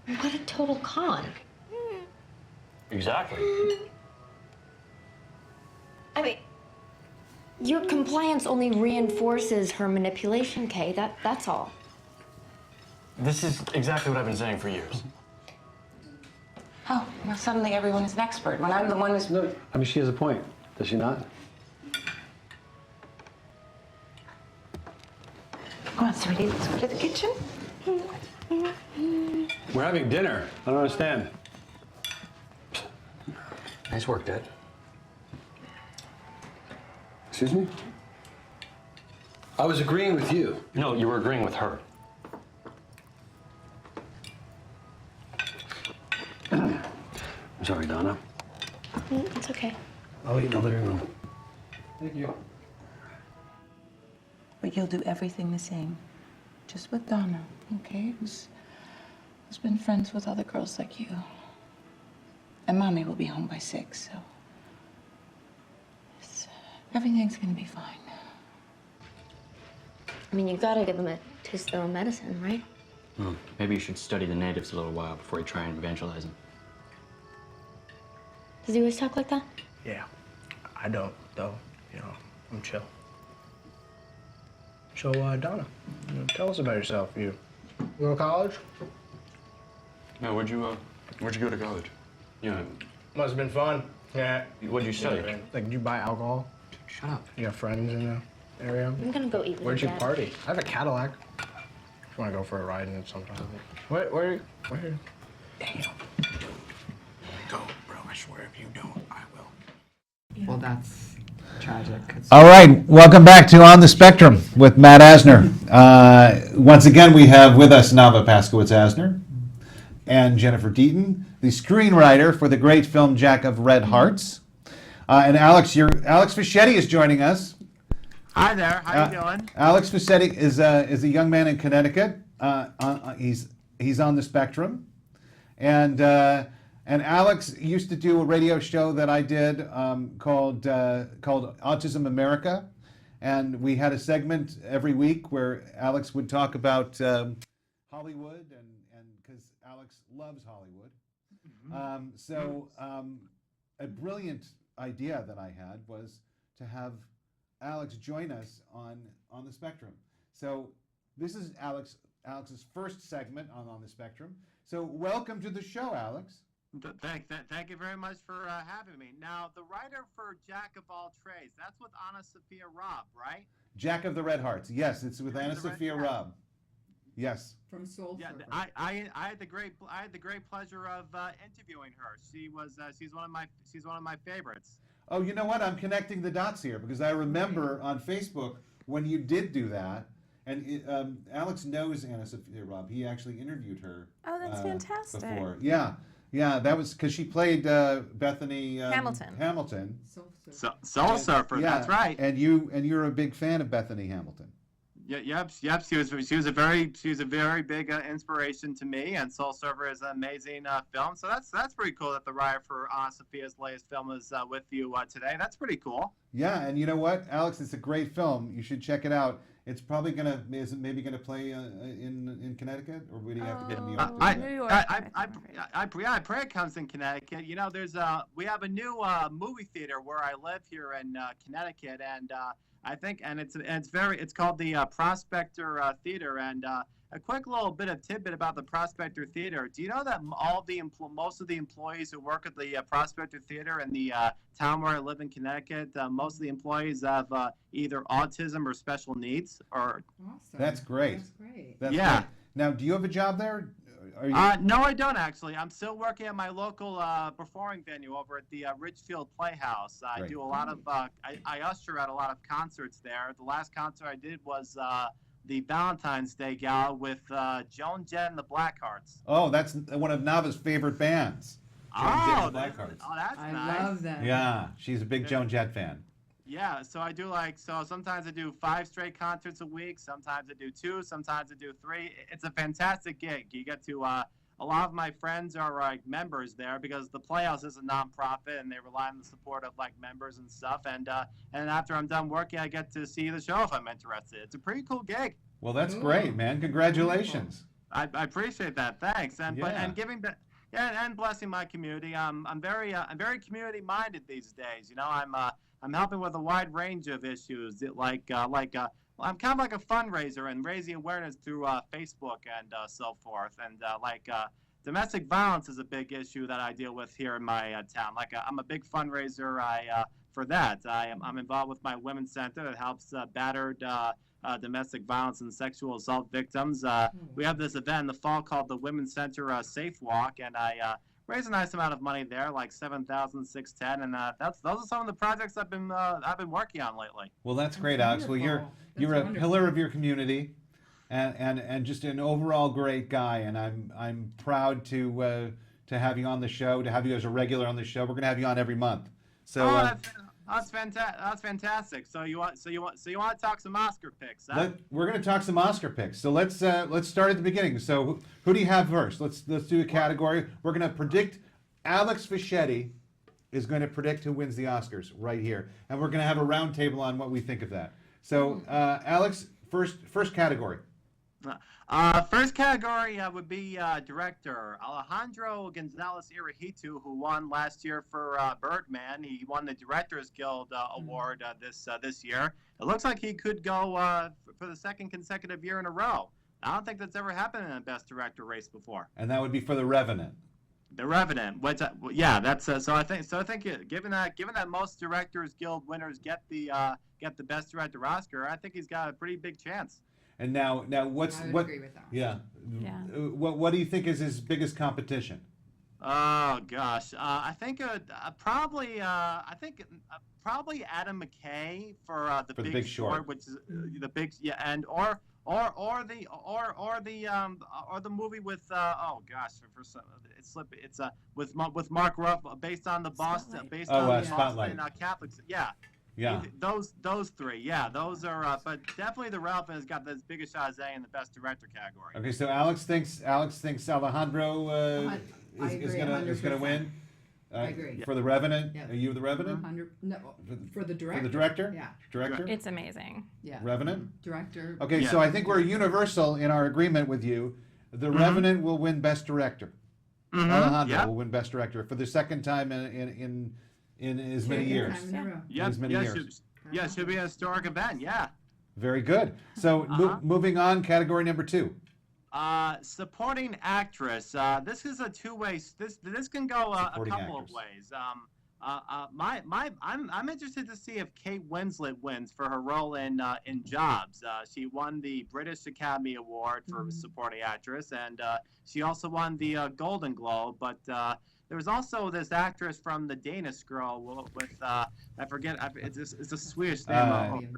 Speaker 6: What a total con.
Speaker 9: Exactly.
Speaker 6: I mean, Your compliance only reinforces her manipulation, Kay. That's all.
Speaker 10: This is exactly what I've been saying for years.
Speaker 3: Oh, now suddenly everyone is an expert when I'm the one who's...
Speaker 8: No, I mean, she has a point, does she not?
Speaker 3: Come on, sweetie, let's go to the kitchen.
Speaker 8: We're having dinner. I don't understand.
Speaker 10: Nice work, Dad.
Speaker 8: Excuse me? I was agreeing with you.
Speaker 10: No, you were agreeing with her.
Speaker 8: I'm sorry, Donna.
Speaker 6: It's okay.
Speaker 8: I'll eat in the living room.
Speaker 10: Thank you.
Speaker 3: But you'll do everything the same. Just with Donna, okay? Who's been friends with other girls like you. And Mommy will be home by 6, so... everything's gonna be fine.
Speaker 6: I mean, you gotta give them a taste of their own medicine, right?
Speaker 10: Well, maybe you should study the natives a little while before you try and evangelize them.
Speaker 6: Does he always talk like that?
Speaker 9: Yeah. I don't, though. You know, I'm chill. So, Donna, tell us about yourself. You go to college?
Speaker 10: No, where'd you go to college? Yeah.
Speaker 9: Must have been fun. Yeah.
Speaker 10: What'd you study?
Speaker 9: Yeah, like, did you buy alcohol?
Speaker 10: Shut up.
Speaker 9: You have friends in the area?
Speaker 6: I'm gonna go eat with
Speaker 9: Where'd you
Speaker 6: Dad.
Speaker 9: party? I have a Cadillac. If you want to go for a ride in it sometime. Where? Damn. Go, bro. I swear if you don't, I will.
Speaker 7: Well, that's tragic.
Speaker 2: All right, welcome back to On the Spectrum with Matt Asner. Once again, we have with us Nava Paskowitz-Asner and Jennifer Deaton, the screenwriter for the great film Jack of Red Hearts. And Alex Fischetti is joining us.
Speaker 11: Hi there, how you doing?
Speaker 2: Alex Fischetti is a young man in Connecticut. He's on the spectrum. And Alex used to do a radio show that I did called Autism America, and we had a segment every week where Alex would talk about Hollywood, and because Alex loves Hollywood. A brilliant idea that I had was to have Alex join us on the spectrum. So this is Alex's first segment on the spectrum. So welcome to the show, Alex.
Speaker 11: Thank you very much for having me. Now, the writer for Jack of All Trades, that's with Anna Sophia Robb, right?
Speaker 2: Jack of the Red Hearts. Yes, it's with Anna Sophia Robb. Yes.
Speaker 7: From Soul Surfer.
Speaker 11: I had the great pleasure of interviewing her. She's one of my favorites.
Speaker 2: Oh, you know what? I'm connecting the dots here because I remember on Facebook when you did do that, and Alex knows Anna Sophia Robb. He actually interviewed her.
Speaker 5: Oh, that's fantastic.
Speaker 2: Before, yeah, that was because she played Bethany Hamilton.
Speaker 11: Soul Surfer.
Speaker 2: Yeah,
Speaker 11: that's right.
Speaker 2: And you're a big fan of Bethany Hamilton.
Speaker 11: Yep. She was a very big inspiration to me, and Soul Surfer is an amazing film. So that's pretty cool that the writer for Sophia's latest film is with you today. That's pretty cool.
Speaker 2: Yeah, and you know what, Alex, it's a great film. You should check it out. It's probably maybe gonna play in Connecticut, or would you have to be in New York?
Speaker 5: New York.
Speaker 11: I pray it comes in Connecticut. You know, we have a new movie theater where I live here in Connecticut, and I think, and it's called the Prospector Theater. And a quick little bit of tidbit about the Prospector Theater. Do you know that most of the employees who work at the Prospector Theater in the town where I live in Connecticut, most of the employees have either autism or special needs? Or
Speaker 7: Awesome.
Speaker 2: That's great.
Speaker 7: That's great.
Speaker 2: That's
Speaker 11: yeah.
Speaker 2: great. Now, do you have a job there? Are you...
Speaker 11: No, I don't actually. I'm still working at my local performing venue over at the Ridgefield Playhouse. I do a lot of, I usher at a lot of concerts there. The last concert I did was the Valentine's Day Gala with Joan Jett and the Blackhearts.
Speaker 2: Oh, that's one of Nava's favorite bands. Joan Jett and the Blackhearts.
Speaker 11: That's
Speaker 7: I
Speaker 11: nice.
Speaker 7: love that.
Speaker 2: Yeah, she's a big Joan Jett fan.
Speaker 11: Yeah, so I do sometimes I do 5 straight concerts a week, sometimes I do 2, sometimes I do 3. It's a fantastic gig. You get to, a lot of my friends are like members there because the Playhouse is a nonprofit and they rely on the support of like members and stuff. And after I'm done working, I get to see the show if I'm interested. It's a pretty cool gig.
Speaker 2: Well, that's great, man. Congratulations.
Speaker 11: I appreciate that. Thanks. And
Speaker 2: Yeah.
Speaker 11: and yeah, and blessing my community. I'm very community minded these days. I'm helping with a wide range of issues I'm kind of like a fundraiser and raising awareness through Facebook and so forth. And domestic violence is a big issue that I deal with here in my town. I'm a big fundraiser for that. I'm involved with my women's center that helps battered domestic violence and sexual assault victims. We have this event in the fall called the Women's Center Safe Walk, and I raise a nice amount of money there, like $7,610, and those are some of the projects I've been working on lately.
Speaker 2: Well, that's great, Alex. Well, you're a pillar of your community, and just an overall great guy. And I'm proud to have you on the show, to have you as a regular on the show. We're gonna have you on every month. So.
Speaker 11: That's fantastic. So you want to talk some Oscar picks? Huh?
Speaker 2: We're going to talk some Oscar picks. So let's start at the beginning. So who do you have first? Let's do a category. We're going to predict. Alex Fischetti is going to predict who wins the Oscars right here, and we're going to have a round table on what we think of that. So Alex, first category.
Speaker 11: First category would be director Alejandro González Iñárritu, who won last year for Birdman. He won the Directors Guild Award this year. It looks like he could go for the second consecutive year in a row. I don't think that's ever happened in a Best Director race before.
Speaker 2: And that would be for The Revenant.
Speaker 11: The Revenant. That's so. I think given that most Directors Guild winners get the Best Director Oscar, I think he's got a pretty big chance.
Speaker 2: And now
Speaker 7: I would agree with that.
Speaker 2: Yeah. What do you think is his biggest competition?
Speaker 11: Oh gosh, I think probably Adam McKay for the Big Short, which is the big and or the movie with with Mark Ruffalo based on the Boston
Speaker 2: Spotlight.
Speaker 11: Catholics. Yeah, those three. Yeah, those are. But definitely The Revenant has got the biggest shot as in the Best Director category.
Speaker 2: Okay, so Alex thinks Alejandro is gonna win.
Speaker 7: I agree.
Speaker 2: For The Revenant,
Speaker 7: Yeah.
Speaker 2: are you The Revenant?
Speaker 7: For the director.
Speaker 2: For the director?
Speaker 7: Yeah.
Speaker 2: Director?
Speaker 5: It's amazing.
Speaker 7: Yeah.
Speaker 2: Revenant?
Speaker 7: Director.
Speaker 2: Okay, so I think we're universal in our agreement with you. The Revenant will win Best Director. Alejandro will win Best Director for the second time in as many years. As many years.
Speaker 11: It should be a historic event. Yeah.
Speaker 2: Very good. So moving on, category number 2.
Speaker 11: Supporting actress. This is a two-way. This can go a couple of ways. I'm interested to see if Kate Winslet wins for her role in Jobs. She won the British Academy Award for supporting actress, and she also won the Golden Globe. But there was also this actress from The Danish Girl with I forget. It's a Swedish name.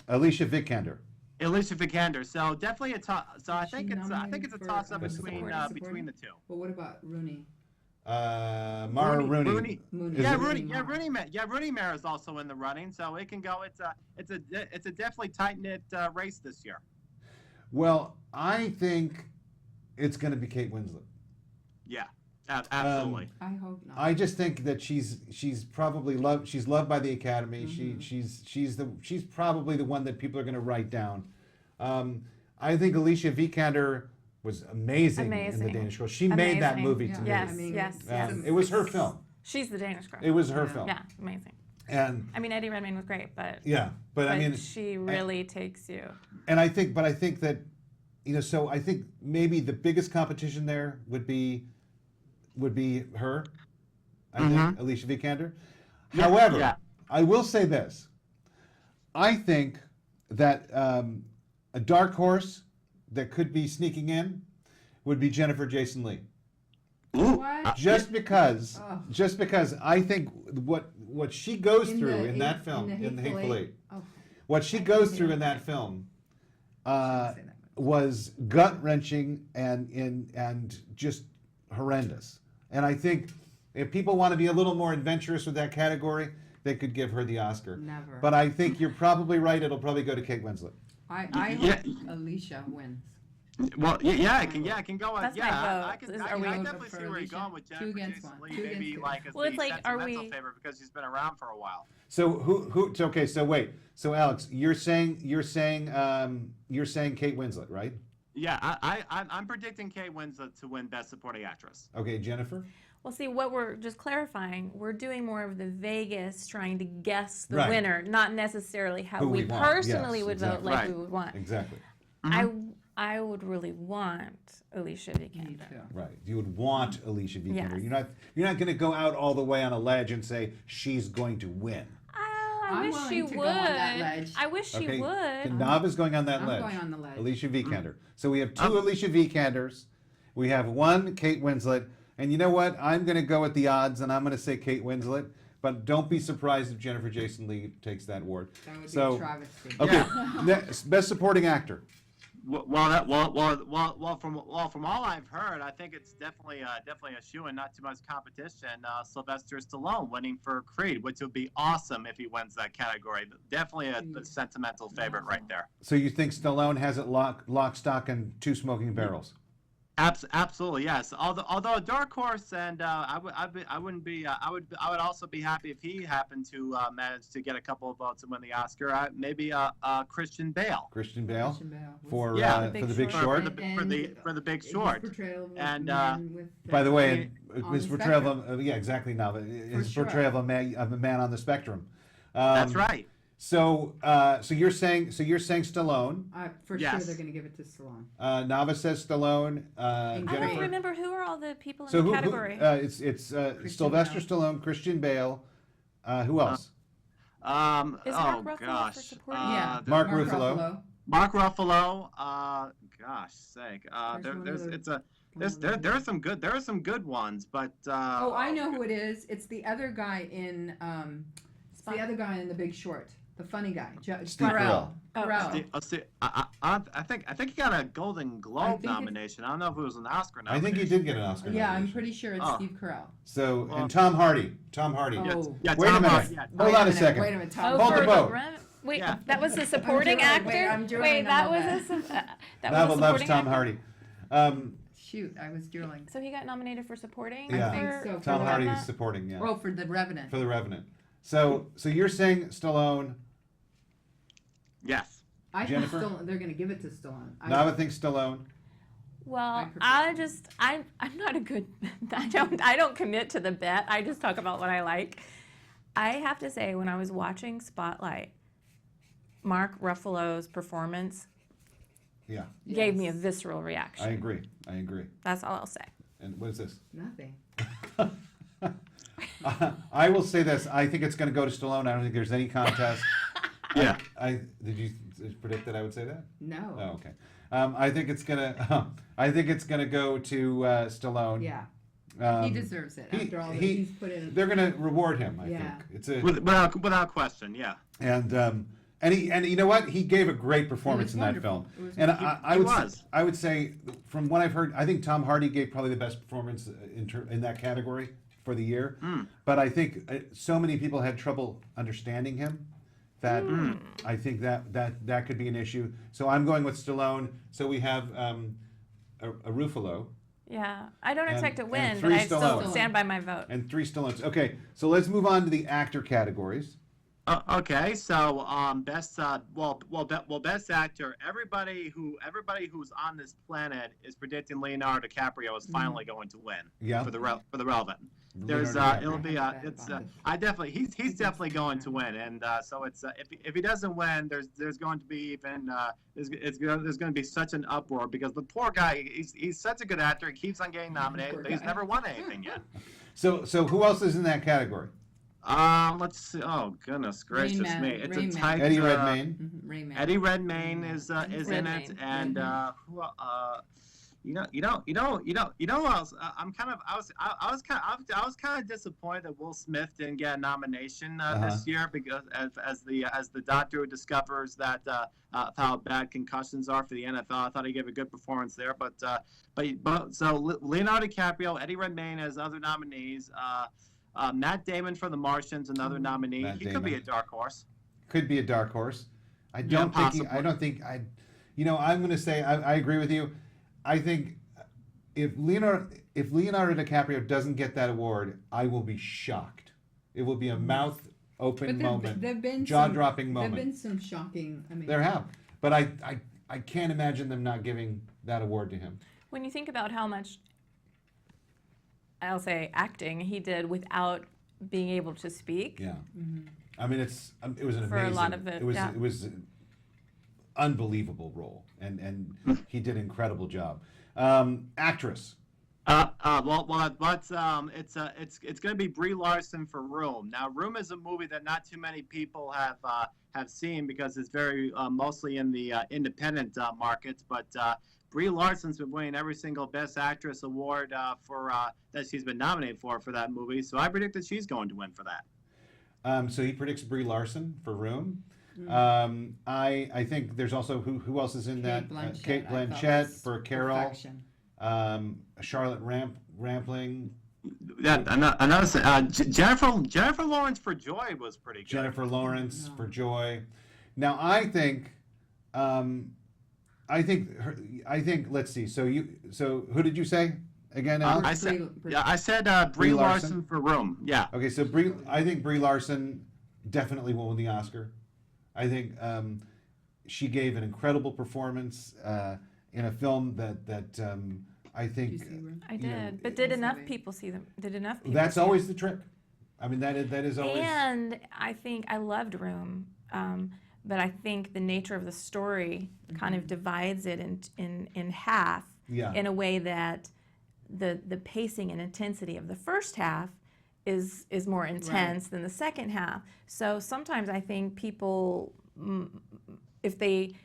Speaker 2: Alicia Vikander.
Speaker 11: Alicia Vikander. So definitely a toss. So I think it's a toss up between the two.
Speaker 7: Well, what about Rooney?
Speaker 2: Mara Rooney.
Speaker 11: Rooney Mara is also in the running, so it can go. It's a definitely tight knit race this year.
Speaker 2: Well, I think it's going to be Kate Winslet.
Speaker 11: Yeah, absolutely.
Speaker 7: I hope not.
Speaker 2: I just think that she's probably loved. She's loved by the Academy. She's probably the one that people are going to write down. I think Alicia Vikander was amazing in The Danish Girl. She made that movie to me.
Speaker 5: Yes.
Speaker 2: It was her film.
Speaker 5: She's The Danish Girl.
Speaker 2: It was her film.
Speaker 5: Yeah, amazing.
Speaker 2: And
Speaker 5: I mean, Eddie Redmayne was great, but
Speaker 2: I mean,
Speaker 5: she really takes you.
Speaker 2: And I think that, so I think maybe the biggest competition there would be her. I think Alicia Vikander. However, I will say this. I think that a dark horse that could be sneaking in would be Jennifer Jason Leigh.
Speaker 7: What?
Speaker 2: Just because I think what she goes through in that film, in The Hateful Eight, what she goes through in that film was gut-wrenching and just horrendous. And I think if people want to be a little more adventurous with that category, they could give her the Oscar.
Speaker 7: Never.
Speaker 2: But I think you're probably right. It'll probably go to Kate Winslet.
Speaker 7: I hope Alicia wins.
Speaker 11: Well, it can go.
Speaker 5: That's
Speaker 11: I definitely see where you're going with Jennifer Jason Leigh. Maybe like as the sentimental favorite because she's been around for a while.
Speaker 2: So who? Okay. So wait. So Alex, you're saying Kate Winslet, right?
Speaker 11: I'm predicting Kate Winslet to win Best Supporting Actress.
Speaker 2: Okay, Jennifer?
Speaker 5: Well, see, what we're just clarifying, we're doing more of the Vegas, trying to guess the
Speaker 2: Right.
Speaker 5: winner, not necessarily how
Speaker 2: Who
Speaker 5: we
Speaker 2: we want.
Speaker 5: personally
Speaker 2: Yes,
Speaker 5: would vote
Speaker 2: exactly.
Speaker 5: like
Speaker 11: Right.
Speaker 5: we would want.
Speaker 2: Exactly.
Speaker 5: I would really want Alicia Vikander.
Speaker 2: Right. You would want Alicia Vikander.
Speaker 5: Yes.
Speaker 2: You're not going to go out all the way on a ledge and say she's going to win.
Speaker 5: I
Speaker 7: I'm
Speaker 5: wish she
Speaker 7: willing to
Speaker 5: would.
Speaker 7: go on that ledge.
Speaker 5: I wish she
Speaker 2: Okay.
Speaker 5: would.
Speaker 2: Nava's going on that
Speaker 7: I'm
Speaker 2: ledge.
Speaker 7: going on the ledge.
Speaker 2: Alicia Vikander. So we have two Alicia Vikanders. We have one Kate Winslet. And you know what? I'm going to go with the odds, and I'm going to say Kate Winslet. But don't be surprised if Jennifer Jason Leigh takes that award.
Speaker 7: That would be
Speaker 2: So,
Speaker 7: a travesty.
Speaker 2: okay, next, Best Supporting Actor.
Speaker 11: From all I've heard, I think it's definitely a shoe and not too much competition. Sylvester Stallone winning for Creed, which would be awesome if he wins that category. Definitely a sentimental favorite right there.
Speaker 2: So you think Stallone has it lock, stock, and two smoking barrels?
Speaker 11: Absolutely, yes. Although a dark horse, and I would also be happy if he happened to manage to get a couple of votes and win the Oscar. Maybe Christian Bale.
Speaker 2: Christian Bale
Speaker 7: Christian Bale.
Speaker 2: for
Speaker 11: Yeah.
Speaker 2: The Big Short.
Speaker 11: For the Big Short.
Speaker 7: His portrayal of
Speaker 11: And,
Speaker 7: man with,
Speaker 2: By the way,
Speaker 7: on
Speaker 2: his
Speaker 7: the
Speaker 2: portrayal
Speaker 7: spectrum.
Speaker 2: of yeah, exactly, Nava. His
Speaker 7: sure.
Speaker 2: portrayal of a man on the spectrum.
Speaker 11: That's right.
Speaker 2: So you're saying Stallone.
Speaker 7: For
Speaker 11: Yes.
Speaker 7: sure, they're going to give it to Stallone.
Speaker 2: Nava says Stallone.
Speaker 5: I
Speaker 2: Jennifer.
Speaker 5: don't remember who are all the people in
Speaker 2: So
Speaker 5: the
Speaker 2: who?
Speaker 5: category.
Speaker 2: It's Sylvester Stallone, Christian Bale. Who else?
Speaker 5: Is Mark Ruffalo
Speaker 11: gosh.
Speaker 5: for supporting?
Speaker 7: Yeah.
Speaker 2: Mark Ruffalo.
Speaker 11: Mark Ruffalo. Gosh sake. There are some good ones, but.
Speaker 7: Oh, I know who it is. It's the other guy in. It's the other guy in The Big Short. The funny guy,
Speaker 2: Steve Carell.
Speaker 11: I think he got a Golden Globe
Speaker 7: think
Speaker 11: nomination. I don't know if it was an Oscar
Speaker 2: I
Speaker 11: nomination.
Speaker 2: think he did get an Oscar.
Speaker 7: Yeah, I'm
Speaker 2: nomination.
Speaker 7: pretty sure it's
Speaker 11: Oh.
Speaker 7: Steve Carell.
Speaker 2: So and Tom Hardy.
Speaker 7: Oh.
Speaker 11: Yeah,
Speaker 2: Wait a
Speaker 11: Tom
Speaker 2: minute.
Speaker 11: Hardy, yeah.
Speaker 2: Hold on a second.
Speaker 7: Wait a minute.
Speaker 5: Oh,
Speaker 7: Tom.
Speaker 2: Hold
Speaker 5: for
Speaker 2: the boat.
Speaker 5: Wait,
Speaker 11: Yeah.
Speaker 5: that was the supporting
Speaker 7: drooling.
Speaker 5: actor?
Speaker 7: Wait, I'm drooling
Speaker 5: Wait, that
Speaker 7: on
Speaker 5: was
Speaker 7: that.
Speaker 5: that
Speaker 2: Nava
Speaker 5: was a
Speaker 2: loves
Speaker 5: supporting
Speaker 2: Tom
Speaker 5: actor?
Speaker 2: Hardy.
Speaker 7: Shoot, I was drooling.
Speaker 5: So he got nominated for supporting?
Speaker 2: Yeah.
Speaker 7: I think
Speaker 5: for-
Speaker 7: so.
Speaker 2: Tom
Speaker 7: for
Speaker 2: Hardy
Speaker 5: that?
Speaker 2: is supporting. Yeah.
Speaker 7: Oh, for The Revenant.
Speaker 2: For The Revenant. So you're saying Stallone.
Speaker 11: Yes.
Speaker 7: I think
Speaker 2: Jennifer?
Speaker 7: they're going to give it to Stallone.
Speaker 2: Nava thinks Stallone.
Speaker 5: Well,
Speaker 7: prefer
Speaker 5: I'm not a good, I don't commit to the bet. I just talk about what I like. I have to say, when I was watching Spotlight, Mark Ruffalo's performance
Speaker 2: Yeah.
Speaker 5: gave me a visceral reaction.
Speaker 2: I agree.
Speaker 5: That's all I'll say.
Speaker 2: And what is this?
Speaker 7: Nothing.
Speaker 2: I will say this. I think it's going to go to Stallone. I don't think there's any contest.
Speaker 11: Yeah.
Speaker 2: Did you predict that I would say that?
Speaker 7: No.
Speaker 2: Oh, okay. I think it's gonna. I think it's gonna go to Stallone.
Speaker 7: Yeah. He deserves it after all that he's put in.
Speaker 2: They're gonna reward him. I
Speaker 7: Yeah.
Speaker 2: think it's a.
Speaker 11: Without question, yeah.
Speaker 2: And you know what? He gave a great performance in that
Speaker 7: wonderful.
Speaker 2: film.
Speaker 7: It was
Speaker 2: And
Speaker 7: wonderful.
Speaker 2: I would say from what I've heard, I think Tom Hardy gave probably the best performance in that category for the year. But I think so many people had trouble understanding him that I think that could be an issue. So I'm going with Stallone. So we have a Ruffalo.
Speaker 5: Yeah, I don't expect to
Speaker 2: and
Speaker 5: win, but
Speaker 2: three
Speaker 5: I still
Speaker 2: Stallones.
Speaker 5: stand by my vote.
Speaker 2: And 3 Stallones. Okay, so let's move on to the actor categories.
Speaker 11: Okay, so best best actor. Everybody who's on this planet is predicting Leonardo DiCaprio is finally going to win.
Speaker 2: Yeah.
Speaker 11: For the relevant. There's
Speaker 2: Leonardo
Speaker 11: it'll be he's definitely going to win, and so it's if he doesn't win, there's going to be even there's going to be such an uproar because the poor guy he's such a good actor. He keeps on getting nominated, but he's never won anything yet.
Speaker 2: So who else is in that category?
Speaker 11: Let's see. Oh goodness gracious
Speaker 7: Rayman,
Speaker 11: me! It's
Speaker 7: Rayman.
Speaker 11: a tight.
Speaker 2: Eddie Redmayne.
Speaker 7: Rayman.
Speaker 11: Eddie Redmayne is in it,
Speaker 5: Redmayne.
Speaker 11: and who who else? I was kind of disappointed that Will Smith didn't get a nomination this year because as the doctor who discovers that how bad concussions are for the NFL, I thought he gave a good performance there. But so Leonardo DiCaprio, Eddie Redmayne as other nominees. Matt Damon for The Martian's another nominee.
Speaker 2: Matt
Speaker 11: He could be a
Speaker 2: Damon.
Speaker 11: dark horse.
Speaker 2: Could be a dark horse. I
Speaker 11: Yeah,
Speaker 2: don't think.
Speaker 11: possibly.
Speaker 2: I don't think. I'm going to say. I agree with you. I think if Leonardo DiCaprio doesn't get that award, I will be shocked. It will be a mouth open
Speaker 7: But
Speaker 2: moment,
Speaker 7: there've been
Speaker 2: jaw dropping
Speaker 7: There've
Speaker 2: moment.
Speaker 7: been some shocking. I mean,
Speaker 2: There have, but I can't imagine them not giving that award to him.
Speaker 5: When you think about how much, I'll say, acting he did without being able to speak.
Speaker 2: Yeah. I mean, it was an
Speaker 5: For
Speaker 2: amazing.
Speaker 5: a lot of it, yeah.
Speaker 2: It was an unbelievable role, and he did an incredible job. Actress.
Speaker 11: It's going to be Brie Larson for Room. Now, Room is a movie that not too many people have seen because it's very mostly in the independent markets. But Brie Larson's been winning every single Best Actress award that she's been nominated for that movie. So I predict that she's going to win for that.
Speaker 2: So he predicts Brie Larson for Room. I think there's also who else is in that? Kate Blanchett for Carol.
Speaker 7: Perfection.
Speaker 2: Charlotte Rampling.
Speaker 11: Yeah, another Jennifer Lawrence for Joy was pretty good.
Speaker 2: Jennifer Lawrence for Joy. Now I think let's see. So who did you say again?
Speaker 11: I said Brie Larson for Room. Yeah.
Speaker 2: Okay, so I think Brie Larson definitely will win the Oscar. I think she gave an incredible performance in a film that I think
Speaker 5: I did, but did enough people see them? Did enough people?
Speaker 2: That's always the trick. I mean, that is always.
Speaker 5: And I think I loved Room, but I think the nature of the story kind of divides it in half.
Speaker 2: Yeah.
Speaker 5: In a way that the pacing and intensity of the first half is more intense than the second half. So sometimes I think people, if they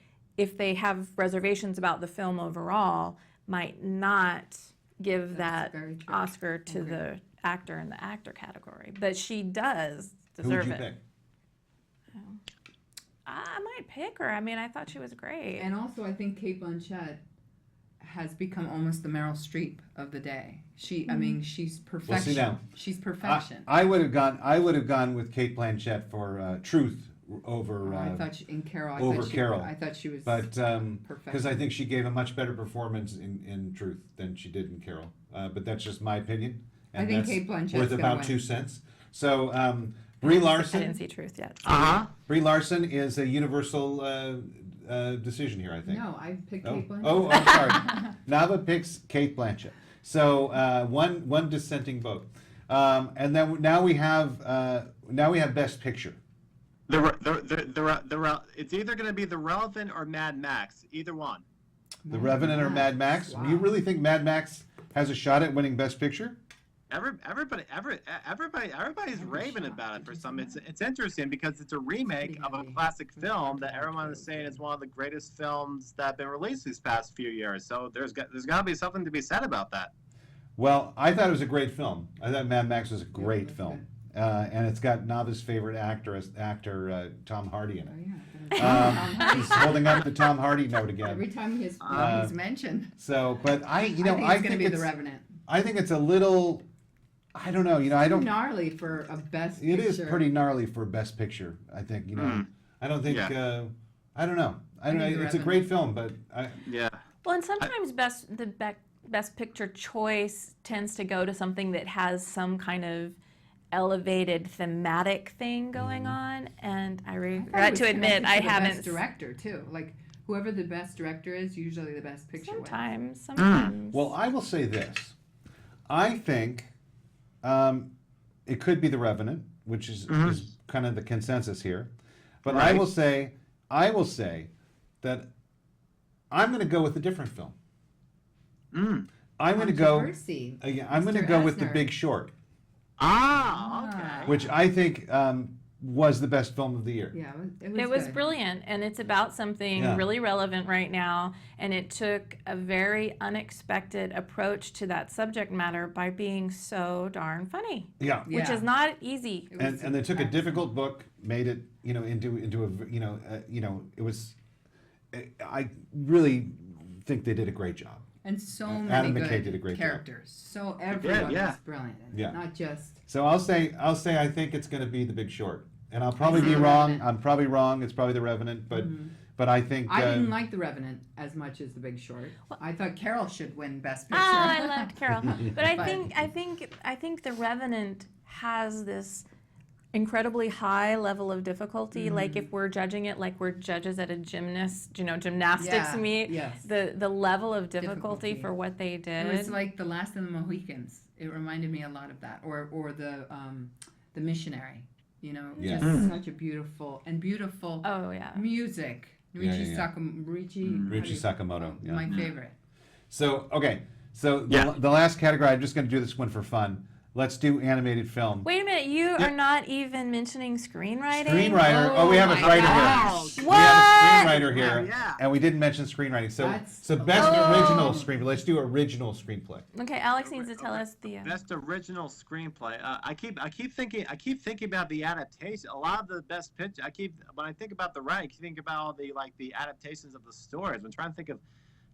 Speaker 5: have reservations about the film overall, might not give that Oscar to the actor in the actor category. But she does deserve
Speaker 2: Who would you
Speaker 5: it.
Speaker 2: pick?
Speaker 5: I might pick her. I mean, I thought she was great.
Speaker 7: And also, I think Kate Blanchett has become almost the Meryl Streep of the day. I mean, she's perfection.
Speaker 2: Well, see now,
Speaker 7: she's perfection.
Speaker 2: I would have gone with Kate Blanchett for Truth over.
Speaker 7: I thought in Carol. I thought she was.
Speaker 2: But because I think she gave a much better performance in Truth than she did in Carol. But that's just my opinion. And
Speaker 7: I think
Speaker 2: that's
Speaker 7: Kate Blanchett's
Speaker 2: worth about
Speaker 7: win.
Speaker 2: 2 cents. So Brie Larson.
Speaker 5: I didn't see Truth yet.
Speaker 2: Brie Larson is a universal decision here, I think.
Speaker 7: No, I picked Kate Blanchett.
Speaker 2: Oh, I'm sorry. Nava picks Kate Blanchett. So one dissenting vote, and then now we have Best Picture.
Speaker 11: It's either going to be The Relevant or Mad Max. Either one.
Speaker 2: The Revenant or Mad Max? Wow. Do you really think Mad Max has a shot at winning Best Picture?
Speaker 11: Everybody's raving about it for some. It's interesting because it's a remake of a classic film that everyone is saying is one of the greatest films that have been released these past few years. So there's got to be something to be said about that.
Speaker 2: Well, I thought it was a great film. I thought Mad Max was a great film, and it's got Nava's favorite actor Tom Hardy in it. He's holding up the Tom Hardy note again.
Speaker 7: Every time he's mentioned.
Speaker 2: So, but I think
Speaker 7: it's going to be The Revenant.
Speaker 2: I think it's a little. I don't know. I don't.
Speaker 7: Gnarly for a Best Picture.
Speaker 2: It is pretty gnarly for Best Picture. I think. I don't think. I don't know. I don't know. It's a great film, but
Speaker 5: Well, and sometimes Best Picture choice tends to go to something that has some kind of elevated thematic thing going on, and I regret to admit I haven't.
Speaker 7: Best Director too, like whoever the Best Director is, usually the Best Picture wins.
Speaker 5: Sometimes.
Speaker 2: Well, I will say this. I think it could be The Revenant, which is kind of the consensus here. But I will say that I'm going to go with a different film. I'm going to go. I'm going to go with The Big Short.
Speaker 11: Okay.
Speaker 2: Which I think was the best film of the year.
Speaker 7: Yeah,
Speaker 5: it was brilliant, and it's about something really relevant right now, and it took a very unexpected approach to that subject matter by being so darn funny.
Speaker 2: Yeah.
Speaker 5: Which is not easy.
Speaker 2: And they took a difficult book, made it, into a, it was, I really think they did a great job.
Speaker 7: And so
Speaker 2: Adam
Speaker 7: many
Speaker 2: McKay did a great
Speaker 7: characters. So everyone was brilliant.
Speaker 2: Yeah.
Speaker 7: Not just.
Speaker 2: So I'll say I think it's going to be The Big Short, and I'll probably be wrong. I'm probably wrong. It's probably The Revenant, but I think
Speaker 7: I didn't like The Revenant as much as The Big Short. I thought Carol should win Best Picture.
Speaker 5: I loved Carol, but I think The Revenant has this incredibly high level of difficulty. Like if we're judging it like we're judges at a gymnastics meet, the level of difficulty for what they did.
Speaker 7: It was like The Last of the Mohicans. It reminded me a lot of that, or the Missionary. You know, just such a beautiful music. Ryuichi
Speaker 2: Sakamoto. Yeah.
Speaker 7: My favorite.
Speaker 2: So the last category, I'm just going to do this one for fun. Let's do animated film.
Speaker 5: Wait a minute, you are not even mentioning screenwriting?
Speaker 2: Screenwriter. Oh, we have a writer here.
Speaker 5: What?
Speaker 2: We have a screenwriter here, and we didn't mention screenwriting. So best original screenplay. Let's do original screenplay.
Speaker 5: Okay, Alex needs to tell us the
Speaker 11: best original screenplay. I keep thinking about the adaptation. A lot of the best pitch. When I think about the writing, I think about all the adaptations of the stories. I'm trying to think of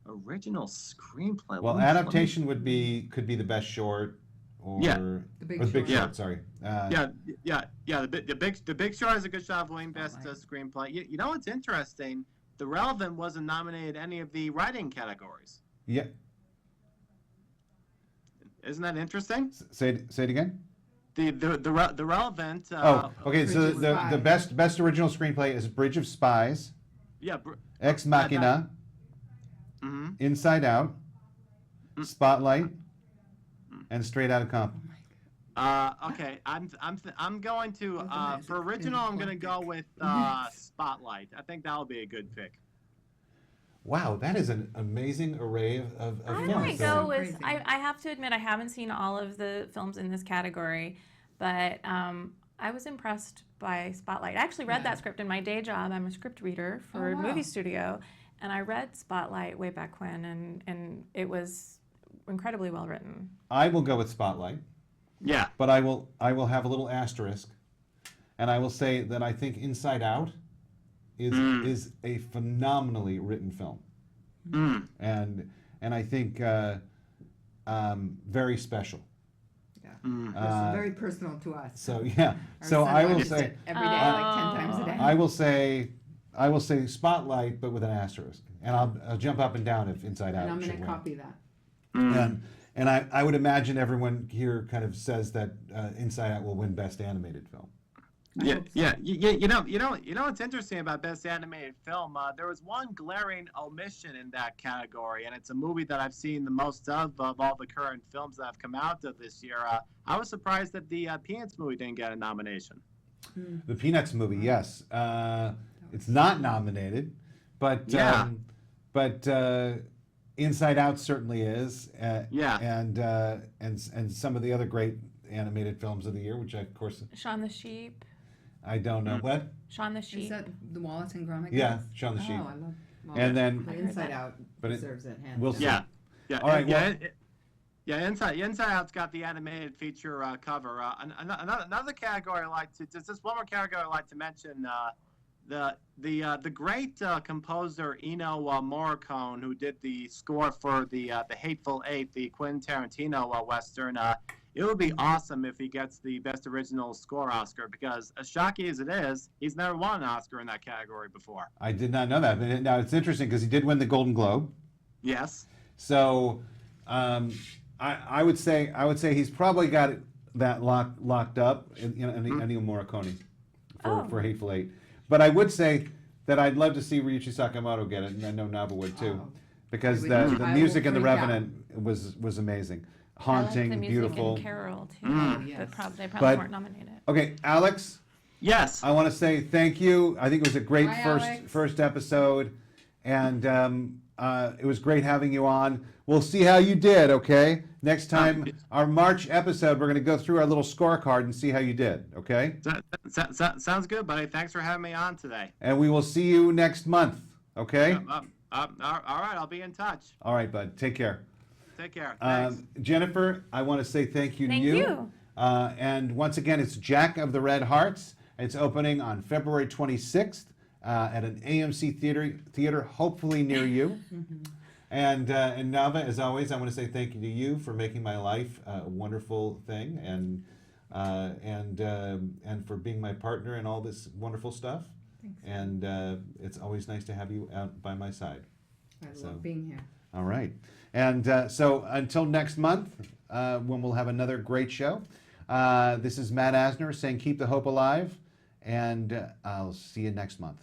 Speaker 11: original screenplay.
Speaker 2: Well, adaptation could be the best short. Or
Speaker 7: The Big
Speaker 2: Short. Sorry.
Speaker 11: The Big Short is a good shot of winning best screenplay. You know what's interesting? The Relevant wasn't nominated in any of the writing categories.
Speaker 2: Yeah.
Speaker 11: Isn't that interesting?
Speaker 2: Say it again.
Speaker 11: The Relevant.
Speaker 2: Okay. So the best original screenplay is Bridge of Spies.
Speaker 11: Yeah.
Speaker 2: Ex Machina. Inside Out. Spotlight. And Straight Outta Compton.
Speaker 11: Okay, I'm going to for original. I'm going to go with Spotlight. I think that'll be a good pick.
Speaker 2: Wow, that is an amazing array of films.
Speaker 5: I'm going to go with. I have to admit, I haven't seen all of the films in this category, but I was impressed by Spotlight. I actually read that script in my day job. I'm a script reader for a movie studio, and I read Spotlight way back when, and it was incredibly well written.
Speaker 2: I will go with Spotlight.
Speaker 11: Yeah.
Speaker 2: But I will have a little asterisk, and I will say that I think Inside Out is a phenomenally written film, and I think very special.
Speaker 7: Yeah. Very personal to us.
Speaker 2: So yeah. So I will say
Speaker 7: every day, like 10 times a day.
Speaker 2: I will say Spotlight, but with an asterisk, and I'll jump up and down if Inside Out.
Speaker 7: And I'm going to copy that.
Speaker 2: And I would imagine everyone here kind of says that Inside Out will win Best Animated Film.
Speaker 11: Yeah. You know what's interesting about Best Animated Film? There was one glaring omission in that category, and it's a movie that I've seen the most of all the current films that have come out of this year. I was surprised that the Peanuts movie didn't get a nomination.
Speaker 2: The Peanuts movie, yes, it's not nominated, but Inside Out certainly is. And some of the other great animated films of the year, which of course.
Speaker 5: Shaun the Sheep.
Speaker 2: I don't know what.
Speaker 5: Shaun the Sheep.
Speaker 7: Is that the Wallace and Gromit?
Speaker 2: Yeah, Shaun the Sheep.
Speaker 7: Oh, I love.
Speaker 2: And then
Speaker 7: Inside Out deserves it.
Speaker 2: We'll see.
Speaker 11: Yeah.
Speaker 2: All right.
Speaker 11: Inside Out's got the animated feature cover. Another category I like to just one more category I like to mention. The great composer Ennio Morricone, who did the score for the Hateful Eight, the Quentin Tarantino western. It would be awesome if he gets the Best Original Score Oscar, because as shocking as it is, he's never won an Oscar in that category before.
Speaker 2: I did not know that. But now it's interesting because he did win the Golden Globe.
Speaker 11: Yes.
Speaker 2: So I would say he's probably got that locked up in Ennio Morricone for Hateful Eight. But I would say that I'd love to see Ryuichi Sakamoto get it, and I know Nava would too, because the music in The Revenant was amazing. Haunting,
Speaker 5: I like the
Speaker 2: beautiful.
Speaker 5: Music in Carol too, but they probably weren't nominated.
Speaker 2: Okay, Alex.
Speaker 11: Yes.
Speaker 2: I want to say thank you. I think it was a great
Speaker 7: Hi,
Speaker 2: first episode, and it was great having you on. We'll see how you did. Okay, next time our March episode, we're going to go through our little scorecard and see how you did. Okay.
Speaker 11: Sounds good, buddy. Thanks for having me on today.
Speaker 2: And we will see you next month. Okay.
Speaker 11: All right, I'll be in touch.
Speaker 2: All right, bud. Take care.
Speaker 11: Take care. Thanks.
Speaker 2: Jennifer, I want to say thank you to you.
Speaker 5: Thank you.
Speaker 2: And once again, it's Jack of the Red Hearts. It's opening on February 26th at an AMC theater, hopefully near you. And Nava, as always, I want to say thank you to you for making my life a wonderful thing, and for being my partner in all this wonderful stuff.
Speaker 7: Thanks.
Speaker 2: And it's always nice to have you out by my side.
Speaker 7: I love being here.
Speaker 2: All right. And so until next month, when we'll have another great show, This is Matt Asner saying keep the hope alive, and I'll see you next month.